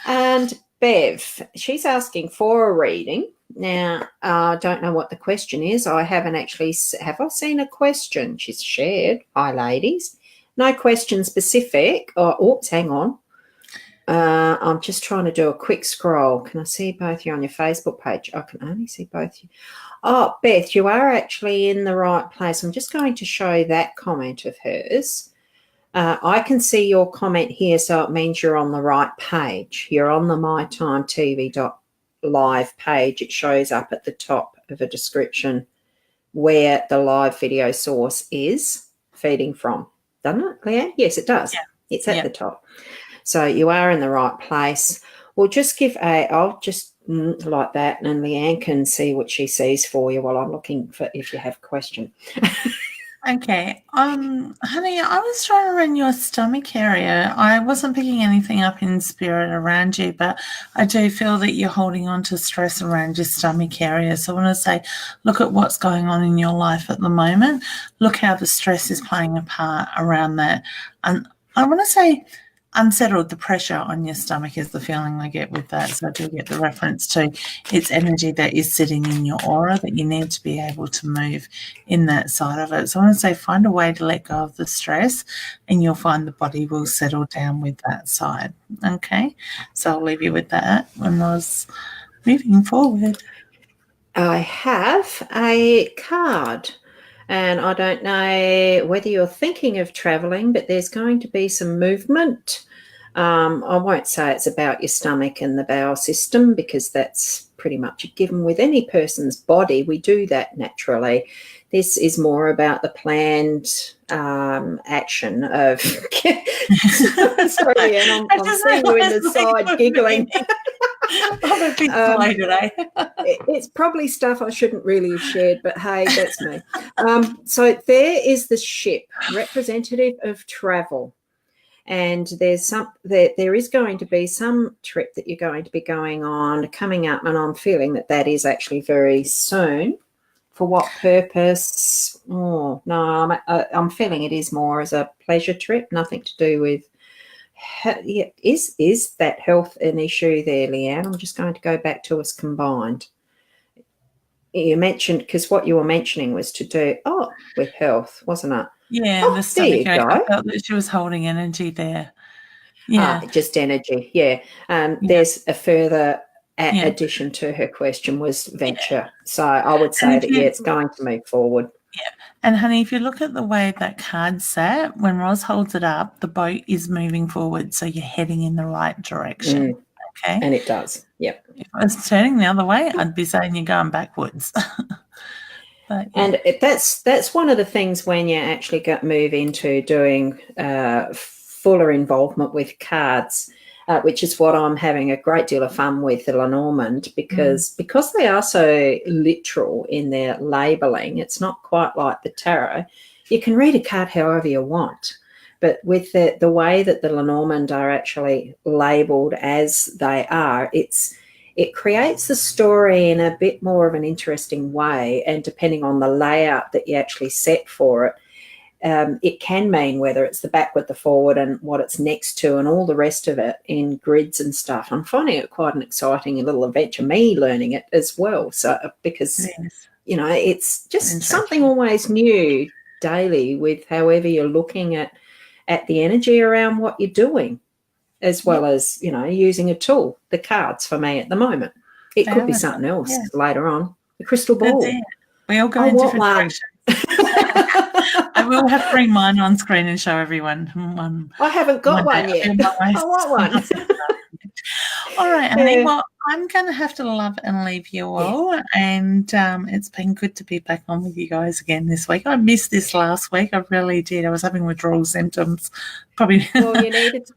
And Bev, she's asking for a reading. Now, I don't know what the question is. I haven't actually, have I seen a question she's shared? Hi, ladies. No question specific. Hang on. I'm just trying to do a quick scroll. Can I see both you on your Facebook page? I can only see both you. Oh, Beth, you are actually in the right place. I'm just going to show that comment of hers. I can see your comment here, so it means you're on the right page. You're on the MyTimetv.live page. It shows up at the top of a description where the live video source is feeding from. Doesn't it, Leanne? Yes, it does. Yeah. It's at the top. So you are in the right place. We'll just I'll just like that, and Leanne can see what she sees for you while I'm looking for if you have a question. Okay. Honey, I was trying to run your stomach area. I wasn't picking anything up in spirit around you, but I do feel that you're holding on to stress around your stomach area. So I want to say, look at what's going on in your life at the moment. Look how the stress is playing a part around that. And I want to say unsettled, the pressure on your stomach is the feeling I get with that. So I do get the reference to it's energy that is sitting in your aura that you need to be able to move in that side of it. So I want to say find a way to let go of the stress and you'll find the body will settle down with that side. Okay, so I'll leave you with that when I was moving forward. I have a card. And I don't know whether you're thinking of travelling, but there's going to be some movement. I won't say it's about your stomach and the bowel system because that's pretty much a given with any person's body. We do that naturally. This is more about the planned action of... Sorry, and I'm seeing you in the side giggling. I'm a bit slow today. It's probably stuff I shouldn't really have shared, but hey, that's me. So there is the ship, representative of travel. And there is going to be some trip that you're going to be going on coming up, and I'm feeling that is actually very soon. For what purpose? Oh, no, I'm feeling it is more as a pleasure trip, nothing to do with... Is that health an issue there, Leanne? I'm just going to go back to us combined. You mentioned, because what you were mentioning was to do, with health, wasn't it? Yeah, the stomach ache. I felt that she was holding energy there. Yeah. Just energy, yeah. There's a further addition to her question was venture. Yeah. So I would say that, it's going to move forward. Yeah. And, honey, if you look at the way that card sat, when Roz holds it up, the boat is moving forward, so you're heading in the right direction. Okay? And it does, yep. If I was turning the other way, I'd be saying you're going backwards. But, and that's one of the things when you actually move into doing fuller involvement with cards, which is what I'm having a great deal of fun with the Lenormand, because they are so literal in their labelling. It's not quite like the tarot. You can read a card however you want, but with the way that the Lenormand are actually labelled as they are, it creates the story in a bit more of an interesting way, and depending on the layout that you actually set for it, it can mean whether it's the backward, the forward, and what it's next to, and all the rest of it in grids and stuff. I'm finding it quite an exciting little adventure, me learning it as well. So because, it's just something always new daily with however you're looking at the energy around what you're doing, as well as, using a tool, the cards for me at the moment. It could be something else later on, the crystal ball. That's it. We all go in different directions. I will have to bring mine on screen and show everyone. I haven't got one yet. I want one. All right, Annie. Well, I'm going to have to love and leave you all. And it's been good to be back on with you guys again this week. I missed this last week. I really did. I was having withdrawal symptoms. Probably. Well, you needed to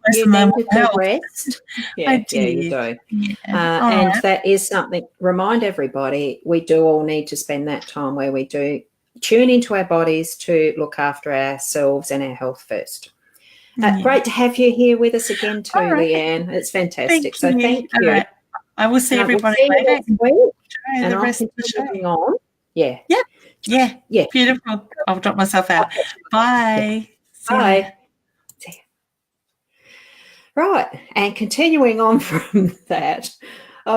rest. I did. Yeah, you do. Yeah. And that is something, remind everybody, we do all need to spend that time where we do tune into our bodies to look after ourselves and our health first. Great to have you here with us again too, Leanne. It's fantastic. Thank you. Right. I will see everybody later. And the rest of the show. On. Yeah. Beautiful. I'll drop myself out. Bye. Bye. See you. Right. And continuing on from that,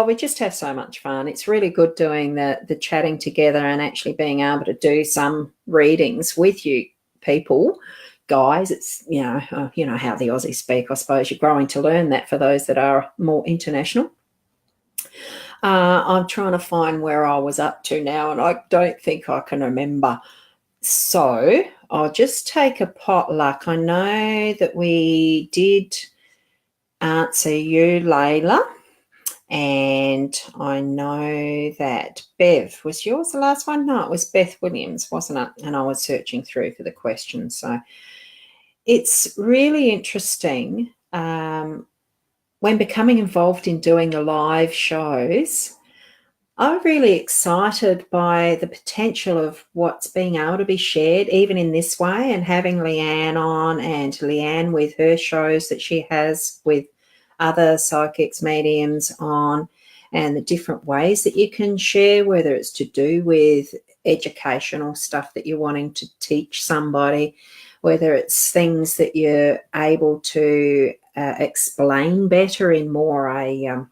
we just have so much fun. It's really good doing the chatting together and actually being able to do some readings with you people. Guys, it's, how the Aussies speak. I suppose you're growing to learn that for those that are more international. I'm trying to find where I was up to now, and I don't think I can remember. So I'll just take a potluck. I know that we did answer you, Layla, and I know that Bev, was yours the last one? No, it was Beth Williams, wasn't it? And I was searching through for the questions. So it's really interesting when becoming involved in doing the live shows. I'm really excited by the potential of what's being able to be shared even in this way, and having Leanne on, and Leanne with her shows that she has with other psychics, mediums on, and the different ways that you can share, whether it's to do with educational stuff that you're wanting to teach somebody, whether it's things that you're able to explain better in more a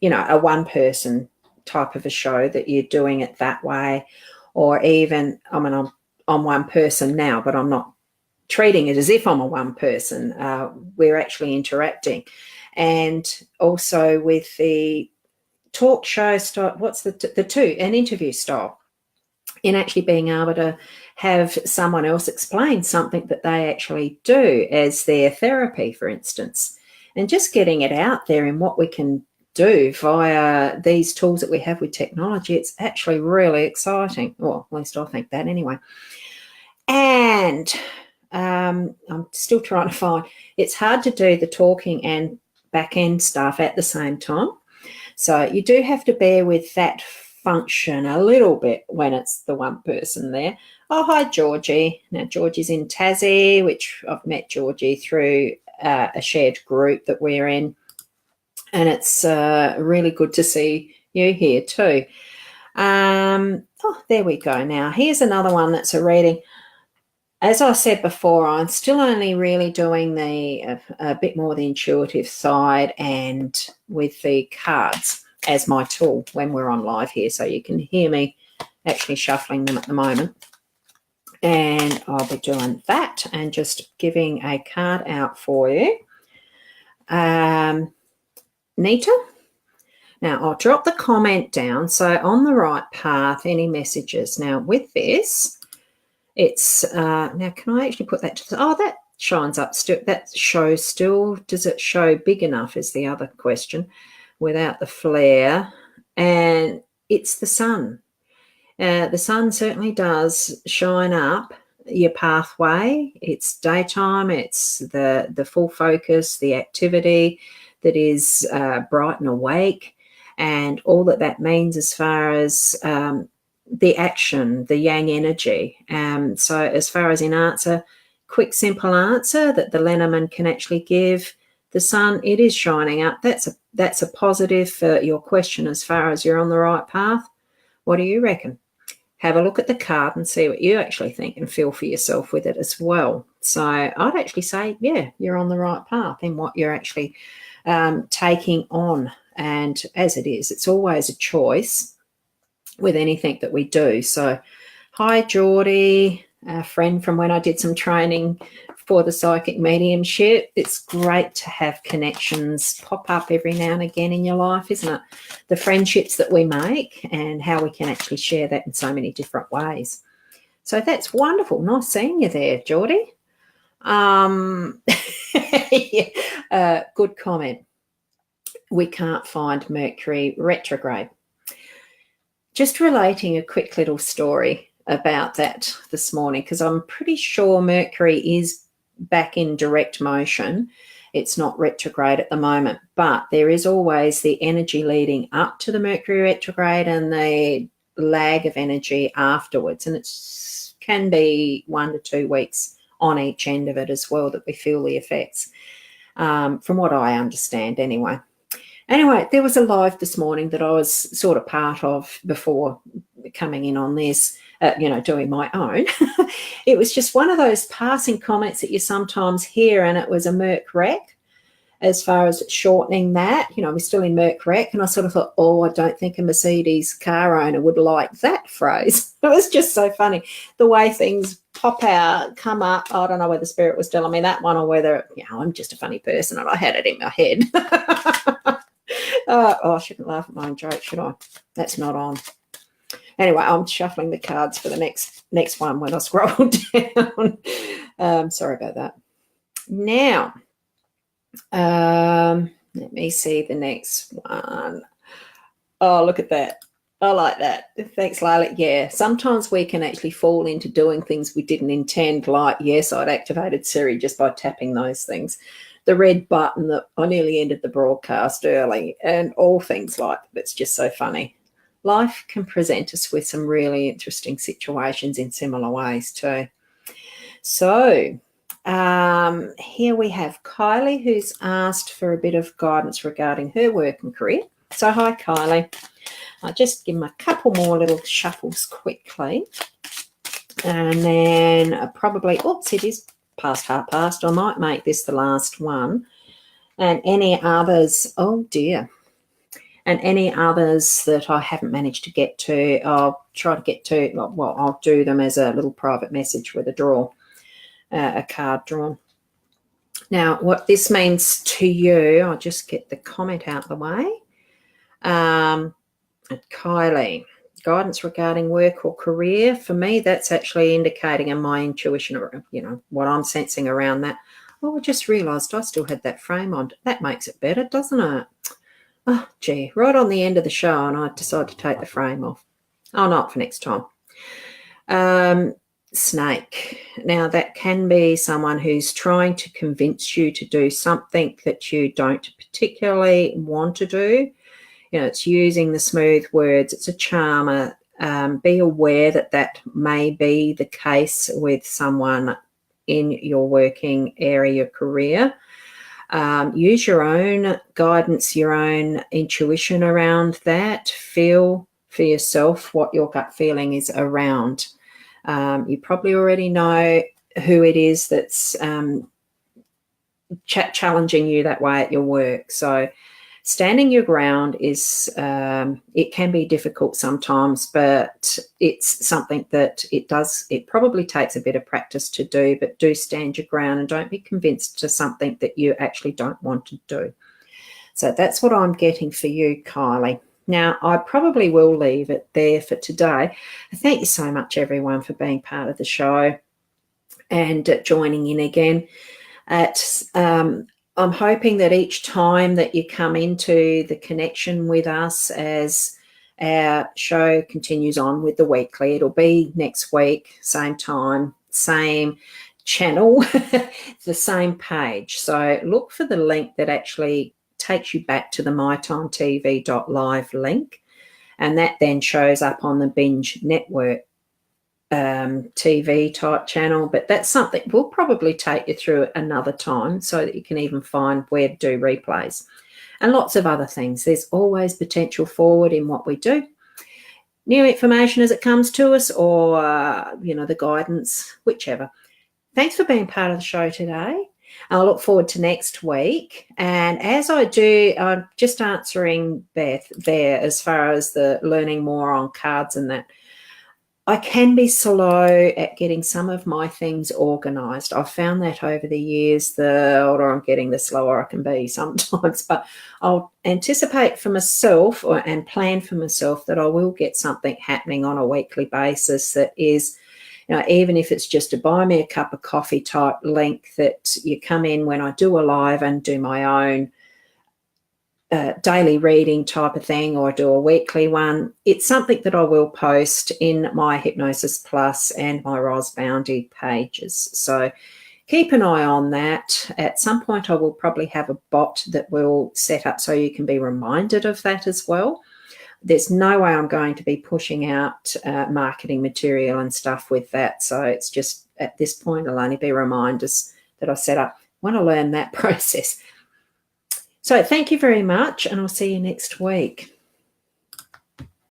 one-person type of a show that you're doing it that way, or even, I'm one person now, but I'm not treating it as if I'm a one person. We're actually interacting. And also with the talk show style, what's an interview style, in actually being able to have someone else explain something that they actually do as their therapy, for instance, and just getting it out there in what we can do via these tools that we have with technology. It's actually really exciting. Well, at least I think that anyway. And I'm still trying to find, it's hard to do the talking and back end stuff at the same time. So you do have to bear with that function a little bit when it's the one person there. Oh, hi, Georgie. Now, Georgie's in Tassie, which I've met Georgie through a shared group that we're in. And it's really good to see you here too. There we go. Now, here's another one that's a reading. As I said before, I'm still only really doing a bit more the intuitive side and with the cards as my tool when we're on live here. So you can hear me actually shuffling them at the moment. And I'll be doing that and just giving a card out for you. Nita? Now, I'll drop the comment down. So on the right path, any messages. Now, with this, it's now, can I actually put that to that shines up still? That shows still. Does it show big enough is the other question, without the flare. And it's the sun. The sun certainly does shine up your pathway. It's daytime. It's the full focus, the activity that is bright and awake, and all that means as far as the action, the yang energy. So as far as in answer, quick, simple answer that the Lenormand can actually give, the sun, it is shining up. That's a positive for your question as far as you're on the right path. What do you reckon? Have a look at the card and see what you actually think and feel for yourself with it as well. So I'd actually say, yeah, you're on the right path in what you're actually taking on. And as it is, it's always a choice with anything that we do. So hi, Geordie. a friend from when I did some training for the psychic mediumship. It's great to have connections pop up every now and again in your life, isn't it? The friendships that we make and how we can actually share that in so many different ways. So that's wonderful. Nice seeing you there, Geordie. Good comment. We can't find Mercury retrograde. Just relating a quick little story about that this morning, because I'm pretty sure Mercury is back in direct motion. It's not retrograde at the moment, but there is always the energy leading up to the Mercury retrograde and the lag of energy afterwards. And it can be 1 to 2 weeks on each end of it as well that we feel the effects, from what I understand anyway. Anyway, there was a live this morning that I was sort of part of before coming in on this, doing my own. It was just one of those passing comments that you sometimes hear, and it was a Merc Rec as far as shortening that. We're still in Merc Rec, and I sort of thought, I don't think a Mercedes car owner would like that phrase. It was just so funny, the way things pop out, come up. I don't know whether Spirit was telling me that one or whether, I'm just a funny person and I had it in my head. I shouldn't laugh at my own joke, should I? That's not on. Anyway, I'm shuffling the cards for the next one when I scroll down. Sorry about that. Now, let me see the next one. Oh, look at that. I like that. Thanks, Lila. Yeah, sometimes we can actually fall into doing things we didn't intend, like, yes, I'd activated Siri just by tapping those things. The red button that I nearly ended the broadcast early, and all things like that. It's just so funny. Life can present us with some really interesting situations in similar ways too. So here we have Kylie, who's asked for a bit of guidance regarding her work and career. So hi, Kylie. I'll just give them a couple more little shuffles quickly. And then probably, it is past half past. I might make this the last one. And any others, oh dear. And any others that I haven't managed to get to, I'll try to get to, I'll do them as a little private message with a draw, a card drawn. Now, what this means to you, I'll just get the comment out of the way. Kylie, guidance regarding work or career. For me, that's actually indicating in my intuition, what I'm sensing around that. Oh, I just realised I still had that frame on. That makes it better, doesn't it? Oh, gee, right on the end of the show, and I decided to take the frame off. Oh, not for next time. Snake. Now, that can be someone who's trying to convince you to do something that you don't particularly want to do. It's using the smooth words. It's a charmer. Be aware that may be the case with someone in your working area, career. Use your own guidance, your own intuition around that. Feel for yourself what your gut feeling is around. You probably already know who it is that's challenging you that way at your work. So standing your ground is, it can be difficult sometimes, but it's something that it probably takes a bit of practice to do, but do stand your ground and don't be convinced to something that you actually don't want to do. So that's what I'm getting for you, Kylie. Now, I probably will leave it there for today. Thank you so much, everyone, for being part of the show and joining in again. I'm hoping that each time that you come into the connection with us as our show continues on with the weekly, it'll be next week, same time, same channel, the same page. So look for the link that actually takes you back to the MyTimetv.live link, and that then shows up on the Binge Network TV type channel, but that's something we'll probably take you through another time so that you can even find where to do replays and lots of other things. There's always potential forward in what we do. New information as it comes to us, or the guidance, whichever. Thanks for being part of the show today. I'll look forward to next week. And as I do, I'm just answering Beth there as far as the learning more on cards and that. I can be slow at getting some of my things organised. I've found that over the years, the older I'm getting, the slower I can be sometimes. But I'll anticipate for myself and plan for myself that I will get something happening on a weekly basis that is, even if it's just a buy me a cup of coffee type link, that you come in when I do a live and do my own daily reading type of thing, or do a weekly one. It's something that I will post in my Hypnosis Plus and my Roz Bounty pages. So keep an eye on that. At some point I will probably have a bot that will set up so you can be reminded of that as well. There's no way I'm going to be pushing out marketing material and stuff with that. So it's just, at this point, it'll only be reminders that I set up when I learn that process. So thank you very much, and I'll see you next week.